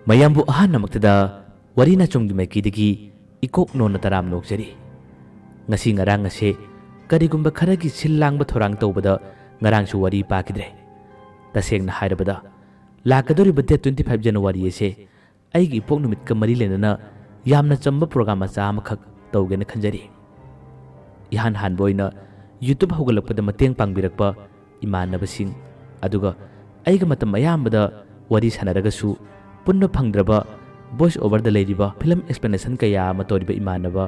ꯃꯌꯥꯝꯕꯨ ꯑꯍꯥꯟꯕꯃꯛꯇꯗ ꯋꯥꯔꯤꯅ ꯆꯨꯝꯒꯤ ꯃꯥꯏꯀꯩꯗꯒꯤ ꯏꯀꯣꯛ ꯅꯣꯟꯅ ꯇꯔꯥꯝ ꯅꯣꯛꯆꯔꯤ꯫ ꯉꯁꯤ ꯉꯔꯥꯡ ꯑꯁꯦ ꯀꯔꯤꯒꯨꯝꯕ ꯈꯔꯒꯤ ꯁꯤꯜ ꯂꯥꯡꯕ ꯊꯧꯔꯥꯡ ꯇꯧꯕꯗ ꯉꯔꯥꯡꯁꯨ ꯋꯥꯔꯤ ꯄꯥꯈꯤꯗ꯭ꯔꯦ꯫ ꯇꯁꯦꯡꯅ ꯍꯥꯏꯔꯕꯗ ꯂꯥꯛꯀꯗꯧꯔꯤꯕ ꯗꯦꯠ 25 ꯖꯅꯋꯥꯔꯤ ꯑꯁꯦ ꯑꯩꯒꯤ ꯏꯄꯣꯛ ꯅꯨꯃꯤꯠꯀ ꯃꯔꯤ ꯂꯩꯅꯅ ꯌꯥꯝꯅ ꯆꯝꯕ ꯄ꯭ꯔꯣꯒ꯭ꯔꯥꯝ ꯃꯆꯥ ꯑꯃꯈꯛ ꯇꯧꯒꯦꯅ ꯈꯟꯖꯔꯤ꯫ ꯏꯍꯥꯟ ꯍꯥꯟꯕ ꯑꯣꯏꯅ ꯌꯨꯇ꯭ꯌꯨꯕ ꯍꯧꯒꯠꯂꯛꯄꯗ ꯃꯇꯦꯡ ꯄꯥꯡꯕꯤꯔꯛꯄ ꯏꯃꯥꯟꯅꯕꯁꯤꯡ, ꯑꯗꯨꯒ ꯑꯩꯒ ꯃꯇꯝ ꯑꯌꯥꯝꯕꯗ ꯋꯥꯔꯤ ꯁꯥꯟꯅꯔꯒꯁꯨ ꯄꯨꯟꯕ ꯐꯪꯗ꯭ꯔꯕ ꯚꯣꯏꯁ ꯑꯣꯚꯔꯗ ꯂꯩꯔꯤꯕ ꯐꯤꯂꯝ ꯑꯦꯛꯁꯄ꯭ꯂꯦꯅꯦꯁꯟ ꯀꯌꯥ ꯑꯃ ꯇꯧꯔꯤꯕ ꯏꯃꯥꯟꯅꯕ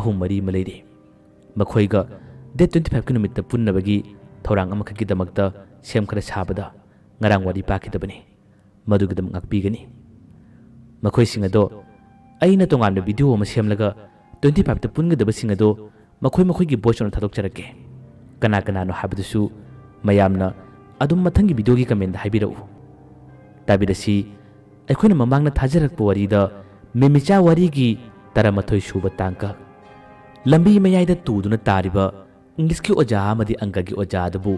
3-4 ꯑꯃ ꯂꯩꯔꯤ꯫ ꯃꯈꯣꯏꯒ ꯗꯦꯠ 25ꯒꯤ ꯅꯨꯃꯤꯠꯇ ꯄꯨꯟꯅꯕꯒꯤ ꯊꯧꯔꯥꯡ ꯑꯃꯈꯛꯀꯤꯗꯃꯛꯇ ꯁꯦꯝ ꯈꯔ ꯁꯥꯕꯗ ꯉꯔꯥꯡ ꯋꯥꯔꯤ ꯄꯥꯈꯤꯗꯕꯅꯤ꯫ ꯃꯗꯨꯒꯤꯗꯃꯛ ꯉꯥꯛꯄꯤꯒꯅꯤ꯫ ꯃꯈꯣꯏꯁꯤꯡ ꯑꯗꯣ ꯑꯩꯅ ꯇꯣꯉꯥꯟꯕ ꯚꯤꯗꯤꯑꯣ ꯑꯃ ꯁꯦꯝꯂꯒ 25ꯇ ꯄꯨꯟꯒꯗꯕꯁꯤꯡ ꯑꯗꯣ ꯃꯈꯣꯏꯒꯤ ꯚꯣꯏꯁ ꯑꯣꯏꯅ ꯊꯥꯗꯣꯛꯆꯔꯛꯀꯦ꯫ ꯀꯅꯥ ꯀꯅꯥꯅꯣ ꯍꯥꯏꯕꯗꯨꯁꯨ ꯃꯌꯥꯝꯅ ꯑꯗꯨꯝ ꯃꯊꯪꯒꯤ ꯚꯤꯗꯤꯑꯣꯒꯤ ꯀꯃꯦꯟꯗ ꯍꯥꯏꯕꯤꯔꯛꯎ꯫ ꯇꯥꯕꯤꯔꯁꯤ ꯑꯩꯈꯣꯏꯅ ꯃꯃꯥꯡꯗ ꯊꯥꯖꯔꯛꯄ ꯋꯥꯔꯤꯗ ꯃꯤꯃꯤꯆꯥ ꯋꯥꯔꯤꯒꯤ 13 ꯁꯨꯕ ꯇꯥꯡꯀꯛ꯫ ꯂꯝꯕꯤ ꯃꯌꯥꯏꯗ ꯇꯨꯗꯨꯅ ꯇꯥꯔꯤꯕ ꯏꯪꯂꯤꯁꯀꯤ ꯑꯣꯖꯥ ꯑꯃꯗꯤ ꯑꯪꯀꯒꯤ ꯑꯣꯖꯥ ꯑꯗꯨꯕꯨ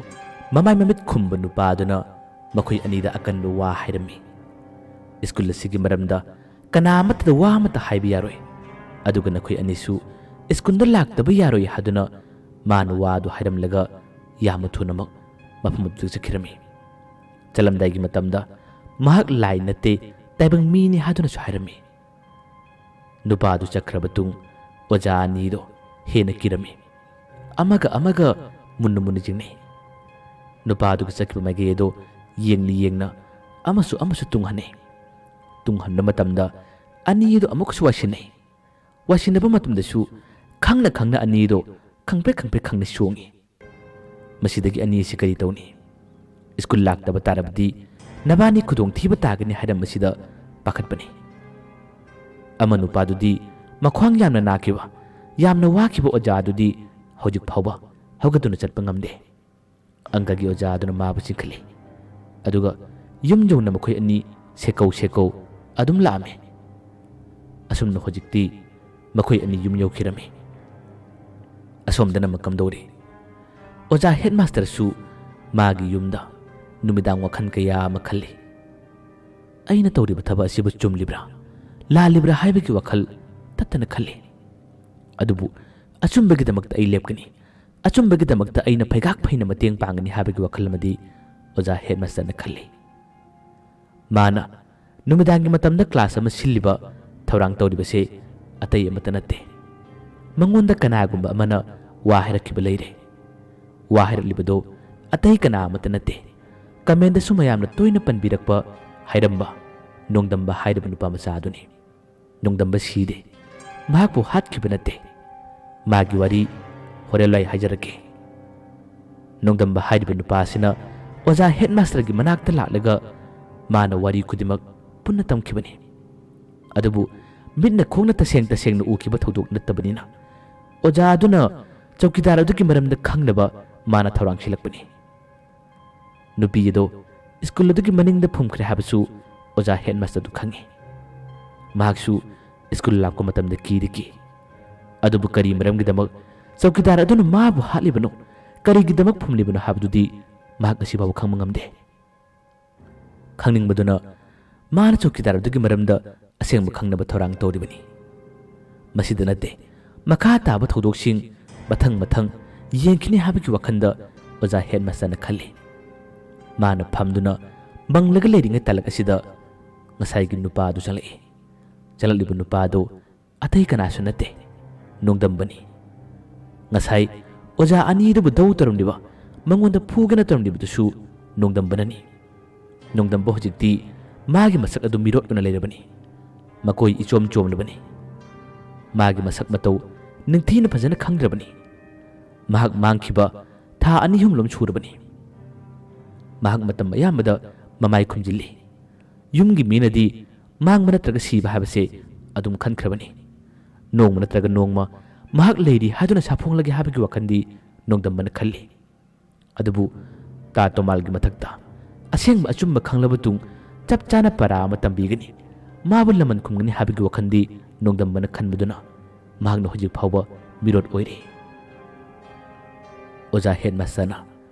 ꯃꯃꯥꯏ ꯃꯃꯤꯠ ꯈꯨꯝꯕ ꯅꯨꯄꯥ ꯑꯗꯨꯅ ꯃꯈꯣꯏ ꯑꯅꯤꯗ ꯑꯀꯟꯕ ꯋꯥ ꯍꯥꯏꯔꯝꯃꯤ꯫ ꯁ꯭ꯀꯨꯜ ꯑꯁꯤꯒꯤ ꯃꯔꯝꯗ ꯀꯅꯥ ꯑꯃꯠꯇꯗ ꯋꯥ ꯑꯃꯠꯇ ꯍꯥꯏꯕ ꯌꯥꯔꯣꯏ, ꯑꯗꯨꯒ ꯅꯈꯣꯏ ꯑꯅꯤꯁꯨ ꯁ꯭ꯀꯨꯜꯗ ꯂꯥꯛꯇꯕ ꯌꯥꯔꯣꯏ ꯍꯥꯏꯗꯨꯅ ꯃꯥꯅ ꯋꯥꯗꯨ ꯍꯥꯏꯔꯝꯂꯒ ꯌꯥꯝꯅ ꯊꯨꯅꯃꯛ ꯃꯐꯝ ꯑꯗꯨꯗ ꯆꯠꯈꯤꯔꯝꯃꯤ꯫ ꯆꯠꯂꯝꯗꯥꯏꯒꯤ ꯃꯇꯝꯗ ꯃꯍꯥꯛ ꯂꯥꯏ ꯅꯠꯇꯦ ꯇꯥꯏꯕꯪ ꯃꯤꯅꯤ ꯍꯥꯏꯗꯨꯅꯁꯨ ꯍꯥꯏꯔꯝꯃꯤ꯫ ꯅꯨꯄꯥꯗꯨ ꯆꯠꯈ꯭ꯔꯕ ꯃꯇꯨꯡ ꯑꯣꯖꯥ ꯑꯅꯤꯗꯣ ꯍꯦꯟꯅ ꯀꯤꯔꯝꯃꯤ꯫ ꯑꯃꯒ ꯃꯨꯟꯅ ꯌꯦꯡꯅꯩ꯫ ꯅꯨꯄꯥꯗꯨꯒ ꯆꯠꯈꯤꯕ ꯃꯥꯏꯀꯩ ꯑꯗꯣ ꯌꯦꯡꯅ ꯑꯃꯁꯨ ꯇꯨꯡꯍꯟꯅꯩ꯫ ꯇꯨꯡꯍꯟꯕ ꯃꯇꯝꯗ ꯑꯅꯤꯗꯣ ꯑꯃꯨꯛꯁꯨ ꯋꯥꯏꯁꯤꯟꯅꯩ꯫ ꯋꯥꯏꯁꯤꯟꯅꯕ ꯃꯇꯝꯗꯁꯨ ꯈꯪꯅ ꯑꯅꯤꯗꯣ ꯈꯪꯄ꯭ꯔꯦꯛ ꯆꯣꯡꯉꯤ꯫ ꯃꯁꯤꯗꯒꯤ ꯑꯅꯤ ꯑꯁꯤ ꯀꯔꯤ ꯇꯧꯅꯤ? ꯁ꯭ꯀꯨꯜ ꯂꯥꯛꯇꯕ ꯇꯥꯔꯕꯗꯤ ꯅꯕꯥꯅꯤ ꯈꯨꯗꯣꯡꯊꯤꯕ ꯇꯥꯒꯅꯤ ꯍꯥꯏꯔꯝꯕꯁꯤꯗ ꯄꯥꯈꯠꯄꯅꯤ꯫ ꯑꯃ ꯅꯨꯄꯥꯗꯨꯗꯤ ꯃꯈ꯭ꯋꯥꯡ ꯌꯥꯝꯅ ꯅꯥꯈꯤꯕ, ꯌꯥꯝꯅ ꯋꯥꯈꯤꯕ ꯑꯣꯖꯥ ꯑꯗꯨꯗꯤ ꯍꯧꯖꯤꯛ ꯐꯥꯎꯕ ꯍꯧꯒꯠꯇꯨꯅ ꯆꯠꯄ ꯉꯝꯗꯦ꯫ ꯑꯪꯀꯒꯤ ꯑꯣꯖꯥ ꯑꯗꯨꯅ ꯃꯥꯕꯨ ꯆꯤꯡꯈꯠꯂꯤ, ꯑꯗꯨꯒ ꯌꯨꯝ ꯌꯧꯅ ꯃꯈꯣꯏ ꯑꯅꯤ ꯁꯦꯀꯧ ꯑꯗꯨꯝ ꯂꯥꯛꯑꯝꯃꯤ꯫ ꯑꯁꯨꯝꯅ ꯍꯧꯖꯤꯛꯇꯤ ꯃꯈꯣꯏ ꯑꯅꯤ ꯌꯨꯝ ꯌꯧꯈꯤꯔꯝꯃꯤ꯫ ꯑꯁꯣꯝꯗꯅ ꯀꯝꯗꯧꯔꯤ? ꯑꯣꯖꯥ ꯍꯦꯗꯃꯥꯁꯇꯔꯁꯨ ꯃꯥꯒꯤ ꯌꯨꯝꯗ ꯅꯨꯃꯤꯗꯥꯡ ꯋꯥꯈꯜ ꯀꯌꯥ ꯑꯃ ꯈꯜꯂꯤ꯫ ꯑꯩꯅ ꯇꯧꯔꯤꯕ ꯊꯕꯛ ꯑꯁꯤꯕꯨ ꯆꯨꯝꯂꯤꯕ꯭ꯔꯥ ꯂꯥꯜꯂꯤꯕ꯭ꯔꯥ ꯍꯥꯏꯕꯒꯤ ꯋꯥꯈꯜ ꯇꯠꯇꯅ ꯈꯜꯂꯤ꯫ ꯑꯗꯨꯕꯨ ꯑꯆꯨꯝꯕꯒꯤꯗꯃꯛꯇ ꯑꯩ ꯂꯦꯞꯀꯅꯤ, ꯑꯆꯨꯝꯕꯒꯤꯗꯃꯛꯇ ꯑꯩꯅ ꯐꯩꯒꯥꯛ ꯐꯩꯅ ꯃꯇꯦꯡ ꯄꯥꯡꯒꯅꯤ ꯍꯥꯏꯕꯒꯤ ꯋꯥꯈꯜ ꯑꯃꯗꯤ ꯑꯣꯖꯥ ꯍꯦꯗꯃꯥꯁꯇꯔꯅ ꯈꯜꯂꯤ꯫ ꯃꯥꯅ ꯅꯨꯃꯤꯗꯥꯡꯒꯤ ꯃꯇꯝꯗ ꯀ꯭ꯂꯥꯁ ꯑꯃ ꯁꯤꯜꯂꯤꯕ ꯊꯧꯔꯥꯡ ꯇꯧꯔꯤꯕꯁꯦ ꯑꯇꯩ ꯑꯃꯠꯇ ꯅꯠꯇꯦ, ꯃꯉꯣꯟꯗ ꯀꯅꯥꯒꯨꯝꯕ ꯑꯃꯅ ꯋꯥ ꯍꯥꯏꯔꯛꯈꯤꯕ ꯂꯩꯔꯦ꯫ ꯋꯥ ꯍꯥꯏꯔꯛꯂꯤꯕꯗꯣ ꯑꯇꯩ ꯀꯅꯥ ꯑꯃꯠꯇ ꯅꯠꯇꯦ, ꯀꯃꯦꯟꯗꯁꯨ ꯃꯌꯥꯝꯅ ꯇꯣꯏꯅ ꯄꯟꯕꯤꯔꯛꯄ ꯍꯥꯏꯔꯝꯕ ꯅꯣꯡꯗꯝꯕ ꯍꯥꯏꯔꯤꯕ ꯅꯨꯄꯥ ꯃꯆꯥ ꯑꯗꯨꯅꯤ꯫ ꯅꯣꯡꯗꯝꯕ ꯁꯤꯗꯦ, ꯃꯍꯥꯛꯄꯨ ꯍꯥꯠꯈꯤꯕ ꯅꯠꯇꯦ꯫ ꯃꯥꯒꯤ ꯋꯥꯔꯤ ꯍꯣꯔꯦꯟ ꯑꯩ ꯍꯥꯏꯖꯔꯛꯀꯦ꯫ ꯅꯣꯡꯗꯝꯕ ꯍꯥꯏꯔꯤꯕ ꯅꯨꯄꯥ ꯑꯁꯤꯅ ꯑꯣꯖꯥ ꯍꯦꯗꯃꯥꯁꯇꯔꯒꯤ ꯃꯅꯥꯛꯇ ꯂꯥꯛꯂꯒ ꯃꯥꯅ ꯋꯥꯔꯤ ꯈꯨꯗꯤꯡꯃꯛ ꯄꯨꯟꯅ ꯇꯝꯈꯤꯕꯅꯤ꯫ ꯑꯗꯨꯕꯨ ꯃꯤꯠꯅ ꯈꯣꯡꯅ ꯇꯁꯦꯡꯅ ꯎꯈꯤꯕ ꯊꯧꯗꯣꯛ ꯅꯠꯇꯕꯅꯤꯅ ꯑꯣꯖꯥ ꯑꯗꯨꯅ ꯆꯧꯀꯤꯗꯥꯔ ꯑꯗꯨꯒꯤ ꯃꯔꯝꯗ ꯈꯪꯅꯕ ꯃꯥꯅ ꯊꯧꯔꯥꯡ ꯁꯤꯜꯂꯛꯄꯅꯤ꯫ ꯅꯨꯄꯤ ꯑꯗꯣ ꯁ꯭ꯀꯨꯜ ꯑꯗꯨꯒꯤ ꯃꯅꯤꯡꯗ ꯐꯨꯝꯈ꯭ꯔꯦ ꯍꯥꯏꯕꯁꯨ ꯑꯣꯖꯥ ꯍꯦꯗꯃꯥꯁꯇꯔꯗꯨ ꯈꯪꯉꯤ꯫ ꯃꯍꯥꯛꯁꯨ ꯁ꯭ꯀꯨꯜ ꯂꯥꯛꯄ ꯃꯇꯝꯗ ꯀꯤ꯫ ꯑꯗꯨꯕꯨ ꯀꯔꯤ ꯃꯔꯝꯒꯤꯗꯃꯛ ꯆꯧꯀꯤꯗꯥꯔ ꯑꯗꯨꯅ ꯃꯥꯕꯨ ꯍꯥꯠꯂꯤꯕꯅꯣ, ꯀꯔꯤꯒꯤꯗꯃꯛ ꯐꯨꯝꯂꯤꯕꯅꯣ ꯍꯥꯏꯕꯗꯨꯗꯤ ꯃꯍꯥꯛ ꯉꯁꯤꯐꯥꯎꯕ ꯈꯪꯕ ꯉꯝꯗꯦ꯫ ꯈꯪꯅꯤꯡꯕꯗꯨꯅ ꯃꯥꯅ ꯆꯧꯀꯤꯗꯥꯔ ꯑꯗꯨꯒꯤ ꯃꯔꯝꯗ ꯑꯁꯦꯡꯕ ꯈꯪꯅꯕ ꯊꯧꯔꯥꯡ ꯇꯧꯔꯤꯕꯅꯤ꯫ ꯃꯁꯤꯗ ꯅꯠꯇꯦ, ꯃꯈꯥ ꯇꯥꯕ ꯊꯧꯗꯣꯛꯁꯤꯡ ꯃꯊꯪ ꯌꯦꯡꯈꯤꯅꯤ ꯍꯥꯏꯕꯒꯤ ꯋꯥꯈꯟꯗ ꯑꯣꯖꯥ ꯍꯦꯗꯃꯥꯁꯇꯔꯅ ꯈꯜꯂꯤ꯫ ꯃꯥꯅ ꯐꯝꯗꯨꯅ ꯃꯪꯂꯒ ꯂꯩꯔꯤꯉꯩ ꯇꯥꯂꯛ ꯑꯁꯤꯗ ꯉꯁꯥꯏꯒꯤ ꯅꯨꯄꯥ ꯑꯗꯨ ꯆꯪꯂꯛꯏ꯫ ꯆꯪꯂꯛꯂꯤꯕ ꯅꯨꯄꯥ ꯑꯗꯨ ꯑꯇꯩ ꯀꯅꯥꯁꯨ ꯅꯠꯇꯦ, ꯅꯣꯡꯗꯝꯕꯅꯤ꯫ ꯉꯁꯥꯏ ꯑꯣꯖꯥ ꯑꯅꯤꯗꯨꯕꯨ ꯗꯧ ꯇꯧꯔꯝꯂꯤꯕ, ꯃꯉꯣꯟꯗ ꯐꯨꯒꯦꯅ ꯇꯧꯔꯝꯂꯤꯕꯗꯨꯁꯨ ꯅꯣꯡꯗꯝꯕꯅꯅꯤ꯫ ꯅꯣꯡꯗꯝꯕ ꯍꯧꯖꯤꯛꯇꯤ ꯃꯥꯒꯤ ꯃꯁꯛ ꯑꯗꯨ ꯃꯤꯔꯣꯠꯇꯨꯅ ꯂꯩꯔꯕꯅꯤ꯫ ꯃꯀꯣꯏ ꯏꯆꯣꯝ ꯆꯣꯝꯂꯕꯅꯤ꯫ ꯃꯥꯒꯤ ꯃꯁꯛ ꯃꯇꯧ ꯅꯤꯡꯊꯤꯅ ꯐꯖꯅ ꯈꯪꯗ꯭ꯔꯕꯅꯤ꯫ ꯃꯍꯥꯛ ꯃꯥꯡꯈꯤꯕ ꯊꯥ 2-3 ꯁꯨꯔꯕꯅꯤ꯫ ꯃꯍꯥꯛ ꯃꯇꯝ ꯑꯌꯥꯝꯕꯗ ꯃꯃꯥꯏ ꯈꯨꯝꯖꯤꯜꯂꯤ꯫ ꯌꯨꯝꯒꯤ ꯃꯤꯅꯗꯤ ꯃꯥꯡꯕ ꯅꯠꯇ꯭ꯔꯒ ꯁꯤꯕ ꯍꯥꯏꯕꯁꯦ ꯑꯗꯨꯝ ꯈꯟꯈ꯭ꯔꯕꯅꯤ꯫ ꯅꯣꯡꯃ ꯅꯠꯇ꯭ꯔꯒ ꯅꯣꯡꯃ ꯃꯍꯥꯛ ꯂꯩꯔꯤ ꯍꯥꯏꯗꯨꯅ ꯁꯥꯐꯣꯡꯂꯒꯦ ꯍꯥꯏꯕꯒꯤ ꯋꯥꯈꯟꯗꯤ ꯅꯣꯡꯗꯝꯕꯅ ꯈꯜꯂꯤ꯫ ꯑꯗꯨꯕꯨ ꯇꯥ ꯇꯣꯃꯥꯜꯒꯤ ꯃꯊꯛꯇ ꯑꯁꯦꯡꯕ ꯑꯆꯨꯝꯕ ꯈꯪꯂꯕ ꯇꯨꯡ ꯆꯞ ꯆꯥꯅ ꯄꯔꯥ ꯑꯃ ꯇꯝꯕꯤꯒꯅꯤ, ꯃꯥꯕꯨ ꯂꯃꯟ ꯈꯨꯝꯒꯅꯤ ꯍꯥꯏꯕꯒꯤ ꯋꯥꯈꯟꯗꯤ ꯅꯣꯡꯗꯝꯕꯅ ꯈꯟꯕꯗꯨꯅ ꯃꯍꯥꯛꯅ ꯍꯧꯖꯤꯛ ꯐꯥꯎꯕ ꯃꯤꯔꯣꯠ ꯑꯣꯏꯔꯤ꯫ ꯑꯣꯖꯥ ꯍꯦꯗꯃꯥꯁꯇꯔꯅ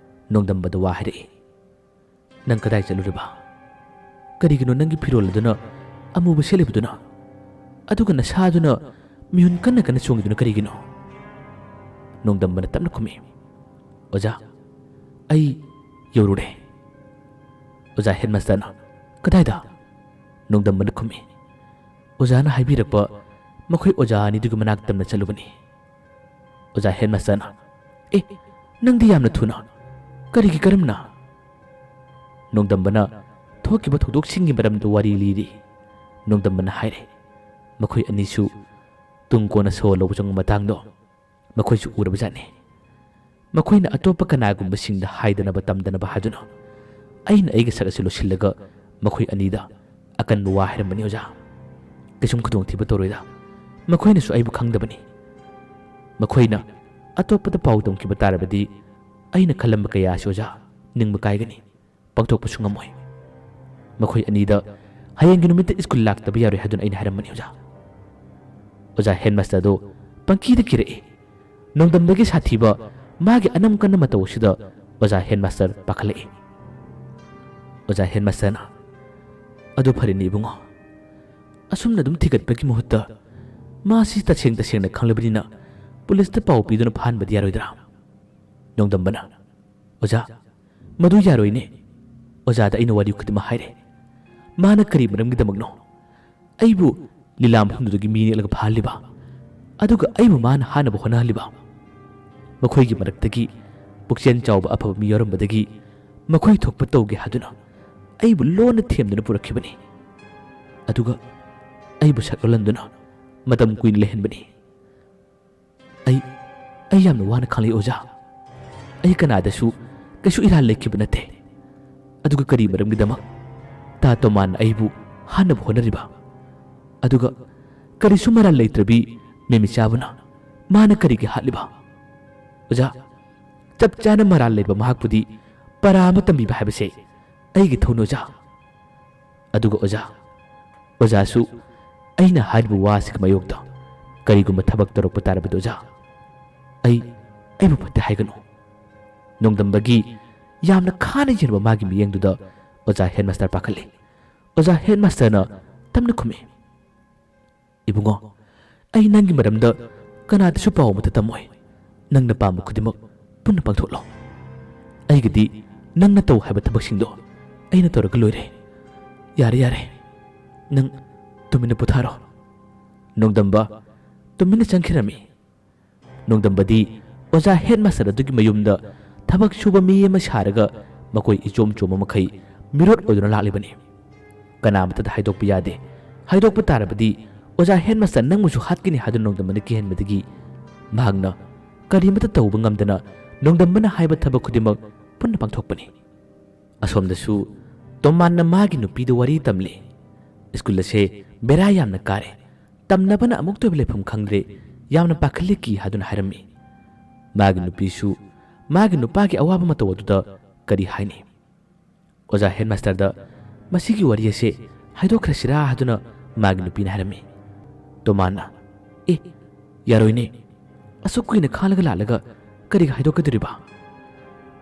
ꯅꯣꯡꯗꯝꯕꯗ ꯋꯥ ꯍꯥꯏꯔꯛꯏ꯫ ꯅꯪ ꯀꯗꯥꯏ ꯆꯠꯂꯨꯔꯤꯕ? ꯀꯔꯤꯒꯤꯅꯣ ꯅꯪꯒꯤ ꯐꯤꯔꯣꯜ ꯑꯗꯨꯅ ꯑꯃꯨꯕ ꯁꯦꯠꯂꯤꯕꯗꯨꯅ ꯑꯗꯨꯒ ꯅꯁꯥꯗꯨꯅ ꯃꯤꯍꯨꯟ ꯀꯟꯅ ꯀꯟꯅ ꯆꯣꯡꯉꯤꯗꯨꯅ ꯀꯔꯤꯒꯤꯅꯣ? ꯅꯣꯡꯗꯝꯕꯅ ꯇꯞꯅ ꯈꯨꯝꯃꯤ, ꯑꯣꯖꯥ, ꯑꯩ ꯌꯧꯔꯨꯔꯦ꯫ ꯑꯣꯖꯥ ꯍꯦꯗꯃꯥꯁꯇꯔꯅ, ꯀꯗꯥꯏꯗ? ꯅꯣꯡꯗꯝꯕꯅ ꯈꯨꯝꯃꯤ, ꯑꯣꯖꯥꯅ ꯍꯥꯏꯕꯤꯔꯛꯄ ꯃꯈꯣꯏ ꯑꯣꯖꯥ ꯑꯅꯤꯗꯨꯒꯤ ꯃꯅꯥꯛ ꯇꯝꯅ ꯆꯠꯂꯨꯕꯅꯤ꯫ ꯑꯣꯖꯥ ꯍꯦꯗꯃꯥꯁꯇꯔꯅ, ꯅꯪꯗꯤ ꯌꯥꯝꯅ ꯊꯨꯅ, ꯀꯔꯤꯒꯤ ꯀꯔꯝꯅ? ꯅꯣꯡꯗꯝꯕꯅ ꯊꯣꯛꯈꯤꯕ ꯊꯧꯗꯣꯛꯁꯤꯡꯒꯤ ꯃꯔꯝꯗ ꯋꯥꯔꯤ ꯂꯤꯔꯤ꯫ ꯅꯣꯡꯗꯝꯕꯅ ꯍꯥꯏꯔꯦ, ꯃꯈꯣꯏ ꯑꯅꯤꯁꯨ ꯇꯨꯡ ꯀꯣꯟꯅ ꯁꯣ ꯂꯧꯕ ꯆꯪꯕ ꯃꯇꯥꯡꯗꯣ ꯃꯈꯣꯏꯁꯨ ꯎꯔꯕꯖꯥꯠꯅꯤ꯫ ꯃꯈꯣꯏꯅ ꯑꯇꯣꯞꯄ ꯀꯅꯥꯒꯨꯝꯕꯁꯤꯡꯗ ꯍꯥꯏꯗꯅꯕ ꯇꯝꯗꯅꯕ ꯍꯥꯏꯗꯨꯅ ꯑꯩꯅ ꯑꯩꯒꯤ ꯁꯛ ꯑꯁꯤ ꯂꯣꯠꯁꯤꯜꯂꯒ ꯃꯈꯣꯏ ꯑꯅꯤꯗ ꯑꯀꯟꯕ ꯋꯥ ꯍꯥꯏꯔꯝꯕꯅꯤ ꯑꯣꯖꯥ꯫ ꯀꯩꯁꯨꯝ ꯈꯨꯗꯣꯡꯊꯤꯕ ꯇꯧꯔꯣꯏꯗ, ꯃꯈꯣꯏꯅꯁꯨ ꯑꯩꯕꯨ ꯈꯪꯗꯕꯅꯤ꯫ ꯃꯈꯣꯏꯅ ꯑꯇꯣꯞꯄꯗ ꯄꯥꯎ ꯇꯝꯈꯤꯕ ꯇꯥꯔꯕꯗꯤ ꯑꯩꯅ ꯈꯜꯂꯝꯕ ꯀꯌꯥ ꯑꯁꯤ ꯑꯣꯖꯥ ꯅꯤꯡꯕ ꯀꯥꯏꯒꯅꯤ, ꯄꯥꯡꯊꯣꯛꯄꯁꯨ ꯉꯝꯃꯣꯏ꯫ ꯃꯈꯣꯏ ꯑꯅꯤꯗ ꯍꯌꯦꯡꯒꯤ ꯅꯨꯃꯤꯠꯇ ꯁ꯭ꯀꯨꯜ ꯂꯥꯛꯇꯕ ꯌꯥꯔꯣꯏ ꯍꯥꯏꯗꯨꯅ ꯑꯩꯅ ꯍꯥꯏꯔꯝꯕꯅꯤ ꯑꯣꯖꯥ꯫ ꯑꯣꯖꯥ ꯍꯦꯗꯃꯥꯁꯇꯔꯗꯣ ꯄꯪꯀꯤꯗ ꯀꯤꯔꯛꯏ꯫ ꯅꯣꯡꯗꯝꯕꯒꯤ ꯁꯥꯊꯤꯕ ꯃꯥꯒꯤ ꯑꯅꯝ ꯀꯟꯅ ꯃꯇꯧ ꯑꯁꯤꯗ ꯑꯣꯖꯥ ꯍꯦꯗꯃꯥꯁꯇꯔ ꯄꯥꯈꯠꯂꯛꯏ꯫ ꯑꯣꯖꯥ ꯍꯦꯗꯃꯥꯁꯇꯔꯅ, ꯑꯗꯨ ꯐꯔꯦꯅꯦ ꯏꯕꯨꯡꯉꯣ, ꯑꯁꯨꯝꯅ ꯑꯗꯨꯝ ꯊꯤꯒꯠꯄꯒꯤ ꯃꯍꯨꯠꯇ ꯃꯥꯁꯤ ꯇꯁꯦꯡꯅ ꯈꯪꯂꯕꯅꯤꯅ ꯄꯨꯂꯤꯁꯇ ꯄꯥꯎ ꯄꯤꯗꯨꯅ ꯐꯥꯍꯟꯕꯗꯤ ꯌꯥꯔꯣꯏꯗ꯭ꯔꯥ? ꯅꯣꯡꯗꯝꯕꯅ, ꯑꯣꯖꯥ, ꯃꯗꯨ ꯌꯥꯔꯣꯏꯅꯦ꯫ ꯑꯣꯖꯥꯗ ꯑꯩꯅ ꯋꯥꯔꯤ ꯈꯨꯗꯤꯡꯃꯛ ꯍꯥꯏꯔꯦ꯫ ꯃꯥꯅ ꯀꯔꯤ ꯃꯔꯝꯒꯤꯗꯃꯛꯅꯣ ꯑꯩꯕꯨ ꯂꯤꯂꯥ ꯃꯐꯝꯗꯨꯗꯒꯤ ꯃꯤ ꯅꯦꯛꯂꯒ ꯐꯥꯍꯜꯂꯤꯕ, ꯑꯗꯨꯒ ꯑꯩꯕꯨ ꯃꯥꯅ ꯍꯥꯠꯅꯕ ꯍꯣꯠꯅꯍꯜꯂꯤꯕ? ꯃꯈꯣꯏꯒꯤ ꯃꯔꯛꯇꯒꯤ ꯄꯨꯛꯆꯦꯜ ꯆꯥꯎꯕ ꯑꯐꯕ ꯃꯤ ꯌꯥꯎꯔꯝꯕꯗꯒꯤ ꯃꯈꯣꯏ ꯊꯣꯛꯄ ꯇꯧꯒꯦ ꯍꯥꯏꯗꯨꯅ ꯑꯩꯕꯨ ꯂꯣꯟꯅ ꯊꯦꯝꯗꯨꯅ ꯄꯨꯔꯛꯈꯤꯕꯅꯤ, ꯑꯗꯨꯒ ꯑꯩꯕꯨ ꯁꯛꯂꯣꯜꯍꯟꯗꯨꯅ ꯃꯇꯝ ꯀꯨꯏꯅ ꯂꯩꯍꯟꯕꯅꯤ꯫ ꯑꯩ ꯌꯥꯝꯅ ꯋꯥꯅ ꯈꯪꯂꯛꯏ ꯑꯣꯖꯥ꯫ ꯑꯩ ꯀꯅꯥꯗꯁꯨ ꯀꯩꯁꯨ ꯏꯔꯥꯜ ꯂꯩꯈꯤꯕ ꯅꯠꯇꯦ, ꯑꯗꯨꯒ ꯀꯔꯤ ꯃꯔꯝꯒꯤꯗꯃꯛ ꯇꯥ ꯇꯣꯃꯥꯟꯅ ꯑꯩꯕꯨ ꯍꯥꯠꯅꯕ ꯍꯣꯠꯅꯔꯤꯕ? ꯑꯗꯨꯒ ꯀꯔꯤꯁꯨ ꯃꯔꯥꯜ ꯂꯩꯇ꯭ꯔꯕꯤ ꯃꯦꯃꯤꯆꯥꯕꯨꯅ ꯃꯥꯅ ꯀꯔꯤꯒꯤ ꯍꯥꯠꯂꯤꯕ? ꯑꯣꯖꯥ, ꯆꯞ ꯆꯥꯅ ꯃꯔꯥꯜ ꯂꯩꯕ ꯃꯍꯥꯛꯄꯨꯗꯤ ꯄꯔꯥ ꯑꯃ ꯇꯝꯕꯤꯕ ꯍꯥꯏꯕꯁꯦ ꯑꯩꯒꯤ ꯊꯧꯅꯤ ꯑꯣꯖꯥ꯫ ꯑꯗꯨꯒ ꯑꯣꯖꯥꯁꯨ ꯑꯩꯅ ꯍꯥꯏꯔꯤꯕ ꯋꯥꯁꯤꯒꯤ ꯃꯥꯌꯣꯛꯇ ꯀꯔꯤꯒꯨꯝꯕ ꯊꯕꯛ ꯇꯧꯔꯛꯄ ꯇꯥꯔꯕꯗꯤ ꯑꯣꯖꯥ, ꯑꯩꯕꯨ ꯐꯠꯇꯦ ꯍꯥꯏꯒꯅꯨ꯫ ꯅꯣꯡꯗꯝꯕꯒꯤ ꯌꯥꯝꯅ ꯈꯥꯅ ꯌꯦꯡꯕ ꯃꯥꯒꯤ ꯃꯤꯠꯌꯦꯡꯗꯨꯗ ꯑꯣꯖꯥ ꯍꯦꯗꯃꯥꯁꯇꯔ ꯄꯥꯈꯠꯂꯤ꯫ ꯑꯣꯖꯥ ꯍꯦꯗꯃꯥꯁꯇꯔꯅ ꯇꯞꯅ ꯈꯨꯝꯃꯤ, ꯏꯕꯨꯡꯉꯣ, ꯑꯩ ꯅꯪꯒꯤ ꯃꯔꯝꯗ ꯀꯅꯥꯗꯁꯨ ꯄꯥꯎ ꯑꯃꯠꯇ ꯇꯝꯃꯣꯏ꯫ ꯅꯪꯅ ꯄꯥꯝꯕ ꯈꯨꯗꯤꯡꯃꯛ ꯄꯨꯟꯅ ꯄꯥꯡꯊꯣꯛꯂꯣ꯫ ꯑꯩꯒꯤꯗꯤ ꯅꯪꯅ ꯇꯧ ꯍꯥꯏꯕ ꯊꯕꯛꯁꯤꯡꯗꯣ ꯑꯩꯅ ꯇꯧꯔꯒ ꯂꯣꯏꯔꯦ꯫ ꯌꯥꯔꯦ, ꯅꯪ ꯇꯨꯃꯤꯟꯅ ꯄꯣꯊꯥꯔꯣ꯫ ꯅꯣꯡꯗꯝꯕ ꯇꯨꯃꯤꯟꯅ ꯆꯪꯈꯤꯔꯝꯃꯤ꯫ ꯅꯣꯡꯗꯝꯕꯗꯤ ꯑꯣꯖꯥ ꯍꯦꯗꯃꯥꯁꯇꯔ ꯑꯗꯨꯒꯤ ꯃꯌꯨꯝꯗ ꯊꯕꯛ ꯁꯨꯕ ꯃꯤ ꯑꯃ ꯁꯥꯔꯒ ꯃꯈꯣꯏ ꯏꯆꯣꯝ ꯆꯣꯝꯕ ꯃꯈꯩ ꯃꯤꯔꯣꯠ ꯑꯣꯏꯗꯨꯅ ꯂꯥꯛꯂꯤꯕꯅꯤ꯫ ꯀꯅꯥꯃꯠꯇꯗ ꯍꯥꯏꯗꯣꯛꯄ ꯌꯥꯗꯦ, ꯍꯥꯏꯗꯣꯛꯄ ꯇꯥꯔꯕꯗꯤ ꯑꯣꯖꯥ ꯍꯦꯗꯃꯥꯁꯇꯔ ꯅꯪꯕꯨꯁꯨ ꯍꯥꯠꯀꯅꯤ ꯍꯥꯏꯗꯨꯅ ꯅꯣꯡꯗꯝꯕꯅ ꯀꯤꯍꯟꯕꯗꯒꯤ ꯃꯍꯥꯛꯅ ꯀꯔꯤꯃꯠꯇ ꯇꯧꯕ ꯉꯝꯗꯅ ꯅꯣꯡꯗꯝꯕꯅ ꯍꯥꯏꯕ ꯊꯕꯛ ꯈꯨꯗꯤꯡꯃꯛ ꯄꯨꯟꯅ ꯄꯥꯡꯊꯣꯛꯄꯅꯤ꯫ ꯑꯁꯣꯝꯗꯁꯨ ꯇꯣꯃꯥꯟꯅ ꯃꯥꯒꯤ ꯅꯨꯄꯤꯗ ꯋꯥꯔꯤ ꯇꯝꯂꯤ꯫ ꯁ꯭ꯀꯨꯜ ꯑꯁꯦ ꯕꯦꯔꯥ ꯌꯥꯝꯅ ꯀꯥꯔꯦ, ꯇꯝꯅꯕꯅ ꯑꯃꯨꯛꯇꯣꯏꯕ ꯂꯩꯐꯝ ꯈꯪꯗ꯭ꯔꯦ, ꯌꯥꯝꯅ ꯄꯥꯈꯠꯂꯤ ꯀꯤ ꯍꯥꯏꯗꯨꯅ ꯍꯥꯏꯔꯝꯃꯤ꯫ ꯃꯥꯒꯤ ꯅꯨꯄꯤꯁꯨ ꯃꯥꯒꯤ ꯅꯨꯄꯥꯒꯤ ꯑꯋꯥꯕ ꯃꯇꯧ ꯑꯗꯨꯗ ꯀꯔꯤ ꯍꯥꯏꯅꯤ? ꯑꯣꯖꯥ ꯍꯦꯗꯃꯥꯁꯇꯔꯗ ꯃꯁꯤꯒꯤ ꯋꯥꯔꯤ ꯑꯁꯦ ꯍꯥꯏꯗꯣꯛꯈ꯭ꯔꯁꯤꯔꯥ ꯍꯥꯏꯗꯨꯅ ꯃꯥꯒꯤ ꯅꯨꯄꯤꯅ ꯍꯥꯏꯔꯝꯃꯤ꯫ ꯇꯣꯃꯥꯟꯅ, ꯌꯥꯔꯣꯏꯅꯦ, ꯑꯁꯨꯛ ꯀꯨꯏꯅ ꯈꯥꯜꯂꯒ ꯂꯥꯜꯂꯒ ꯀꯔꯤꯒ ꯍꯥꯏꯗꯣꯛꯀꯗꯣꯔꯤꯕ?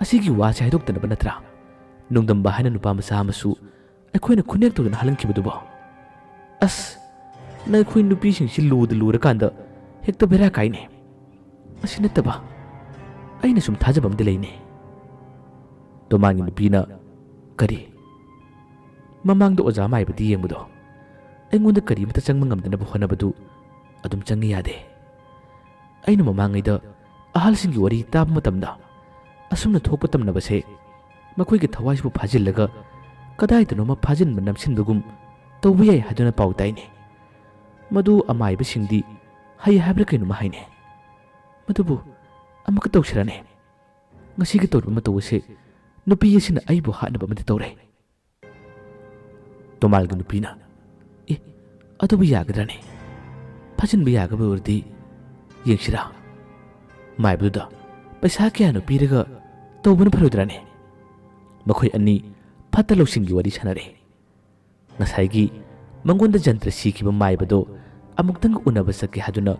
ꯑꯁꯤꯒꯤ ꯋꯥꯁꯦ ꯍꯥꯏꯗꯣꯛꯇꯅꯕ ꯅꯠꯇ꯭ꯔꯥ? ꯅꯣꯡꯗꯝꯕ ꯍꯥꯏꯅ ꯅꯨꯄꯥ ꯃꯆꯥ ꯑꯃꯁꯨ ꯑꯩꯈꯣꯏꯅ ꯈꯨꯅꯦꯛ ꯇꯧꯗꯨꯅ ꯍꯜꯍꯟꯈꯤꯕꯗꯨꯕꯣ? ꯑꯁ, ꯅꯈꯣꯏ ꯅꯨꯄꯤꯁꯤꯡꯁꯤ ꯂꯨꯔꯀꯥꯟꯗ ꯍꯦꯛꯇ ꯕꯦꯔꯥ ꯀꯥꯏꯅꯦ꯫ ꯑꯁꯤ ꯅꯠꯇꯕ ꯑꯩꯅ ꯁꯨꯝ ꯊꯥꯖꯕ ꯑꯃꯗꯤ ꯂꯩꯅꯦ꯫ ꯇꯣꯃꯥꯟꯒꯤ ꯅꯨꯄꯤꯅ, ꯀꯔꯤ? ꯃꯃꯥꯡꯗ ꯑꯣꯖꯥ ꯃꯥꯏꯕꯗꯤ ꯌꯦꯡꯕꯗꯣ ꯑꯩꯉꯣꯟꯗ ꯀꯔꯤꯃꯠꯇ ꯆꯪꯕ ꯉꯝꯗꯅꯕ ꯍꯣꯠꯅꯕꯗꯨ ꯑꯗꯨꯝ ꯆꯪꯉꯤ ꯌꯥꯗꯦ꯫ ꯑꯩꯅ ꯃꯃꯥꯡꯉꯩꯗ ꯑꯍꯜꯁꯤꯡꯒꯤ ꯋꯥꯔꯤ ꯇꯥꯕ ꯃꯇꯝꯗ ꯑꯁꯨꯝꯅ ꯊꯣꯛꯄ ꯇꯝꯅꯕꯁꯦ ꯃꯈꯣꯏꯒꯤ ꯊꯋꯥꯏꯁꯤꯕꯨ ꯐꯥꯖꯤꯜꯂꯒ ꯀꯗꯥꯏꯗꯅꯣꯃ ꯐꯥꯖꯤꯟꯕ ꯅꯝꯁꯤꯟꯕꯒꯨꯝ ꯇꯧꯕ ꯌꯥꯏ ꯍꯥꯏꯗꯨꯅ ꯄꯥꯎ ꯇꯥꯏꯅꯦ꯫ ꯃꯗꯨ ꯑꯃꯥꯏꯕꯁꯤꯡꯗꯤ ꯍꯩ ꯍꯥꯏꯕ꯭ꯔꯥ ꯀꯩꯅꯣꯝꯃ ꯍꯥꯏꯅꯦ꯫ ꯃꯗꯨꯕꯨ ꯑꯃꯨꯛꯀ ꯇꯧꯁꯤꯔꯅꯦ? ꯉꯁꯤꯒꯤ ꯇꯧꯔꯤꯕ ꯃꯇꯧ ꯑꯁꯤ ꯅꯨꯄꯤ ꯑꯁꯤꯅ ꯑꯩꯕꯨ ꯍꯥꯠꯅꯕ ꯑꯃꯗꯤ ꯇꯧꯔꯦ꯫ ꯇꯣꯃꯥꯜꯒꯤ ꯅꯨꯄꯤꯅ, ꯑꯗꯨꯕꯨ ꯌꯥꯒꯗ꯭ꯔꯥꯅꯦ? ꯐꯥꯖꯤꯟꯕ ꯌꯥꯒꯕ ꯑꯣꯏꯔꯗꯤ ꯌꯦꯡꯁꯤꯔꯥ? ꯃꯥꯏꯕꯗꯨꯗ ꯄꯩꯁꯥ ꯀꯌꯥꯅꯣ ꯄꯤꯔꯒ ꯇꯧꯕꯅ ꯐꯔꯣꯏꯗ꯭ꯔꯥꯅꯦ? ꯃꯈꯣꯏ ꯑꯅꯤ ꯐꯠꯇ ꯂꯧꯁꯤꯡꯒꯤ ꯋꯥꯔꯤ ꯁꯥꯟꯅꯔꯦ꯫ ꯉꯁꯥꯏꯒꯤ ꯃꯉꯣꯟꯗ ꯖꯟꯇ꯭ꯔ ꯁꯤꯈꯤꯕ ꯃꯥꯏꯕꯗꯣ ꯑꯃꯨꯛꯇꯪ ꯎꯅꯕ ꯆꯠꯀꯦ ꯍꯥꯏꯗꯨꯅ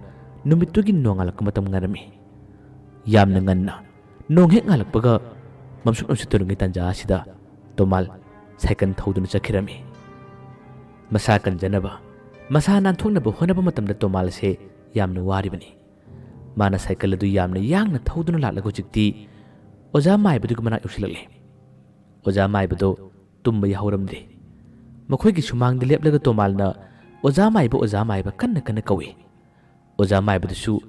ꯅꯨꯃꯤꯠꯇꯨꯒꯤ ꯅꯣꯡꯉꯥꯜꯂꯛꯄ ꯃꯇꯝ ꯉꯥꯏꯔꯝꯃꯤ꯫ ꯌꯥꯝꯅ ꯉꯟꯅ ꯅꯣꯡ ꯍꯦꯛ ꯉꯥꯜꯂꯛꯄꯒ ꯃꯝꯁꯨꯛ ꯇꯧꯔꯤꯉꯩ ꯇꯥꯟꯖꯥ ꯑꯁꯤꯗ ꯇꯣꯃꯥꯜ ꯁꯥꯏꯀꯜ ꯊꯧꯗꯨꯅ ꯆꯠꯈꯤꯔꯝꯃꯤ꯫ Masa kanjanaba, masa nanthoknaba honaba matamda Tomal se yamna waribani. Mana cycle adu yamna yangna thoduna latlaga hojikti oja maibadu manak yusilale. Oja maibado tumba yahauramdre. Makhoigi sumangda leplaga Tomalna oja maiba kanna kawi. Oja maibadusu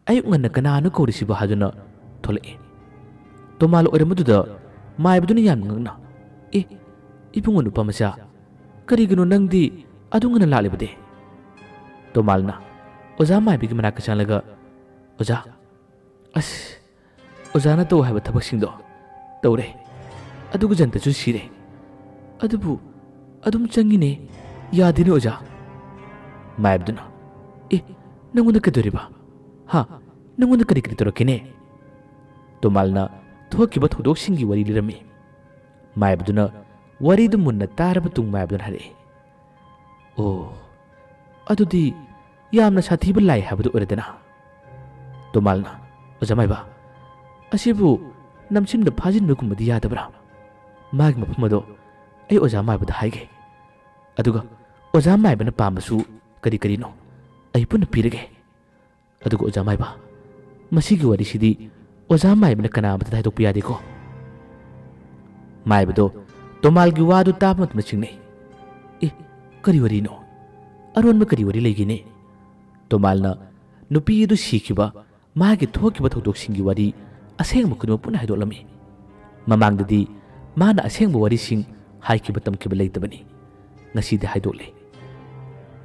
ayuk nganna kananu kawrisiba haduna tholake. Tomal oiramaduda maibaduna yamna ngangna. Ibungo nupa masa karigano nangdi adungana lalibade. Tomalna oja maibigi manaka changlaga oja ojana to haiba thabaksingdo tawre adugu janta chu sire adubu adum changine yadine oja maibduna nangonda kadoriba ha nangonda kari torakine. Tomalna thokiba thodoksingi wari lirami. Maibduna wari du munna taraba tung maibduna hare. Adudi yamna sathiba lai habadu oradana. Tomalna oja maiba asibu namsimda phajinba kumadi yadabra. Magi mafumado ai oja maibada haige. Aduga oja maibana pambasu kari no ai puna pirage. Aduga oja maiba masigi wari sidi oja maibana kanamata daidokpa yadeko. Maibado Tomalgi wadu tapmat machingne. Kari wari no aronba kari wari legine. Tomalna nupi edu sikiba magi thokiba thodoksingi wari asengba kuduma puna haidolami. Mamangdadi mana asengba wari sing haikiba tamkiba leitabani. Ngasidi haidole.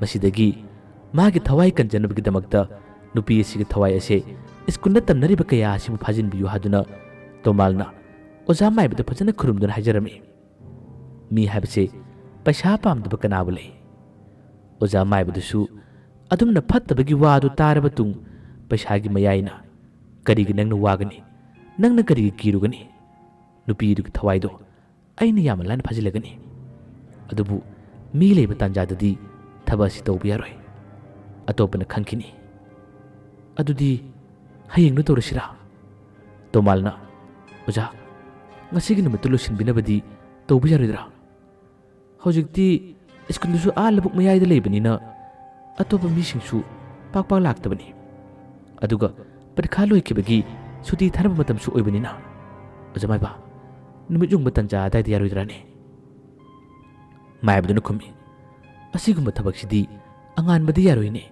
Masidagi magi thawai kanjanabgidamakta nupi asiga thawai ase iskunda tamnariba kaya asibu phajinbiyu haduna Tomalna oja maibada phajana khurumduna haijarami. Mi haibse paisa pamdaba kanabu lei. Oja maibadusu adumna phattabagi wadu taraba tung paisagi mayaina karigi nangna wagani nangna karigi kirugani nupidugi thawaido aina yama lana phajilagani. Adubu mi leiba tanjadadi thabasi tawba yaroi atopana khangkini. Adudi hayengnu tawrasira. Tomalna oja ngasigi numitu losinbinabadi tawba yaroidra. Hojikti iskundusu labuk mayayda leibanina atopa misingsu pak laktabani. Aduga parikha loikibagi suti tharaba matamsu oibanina oja maiba numit yungba tanja adayda yaroidrane. Maibaduna khumi asigumba thabaksidi anganbadi yaroine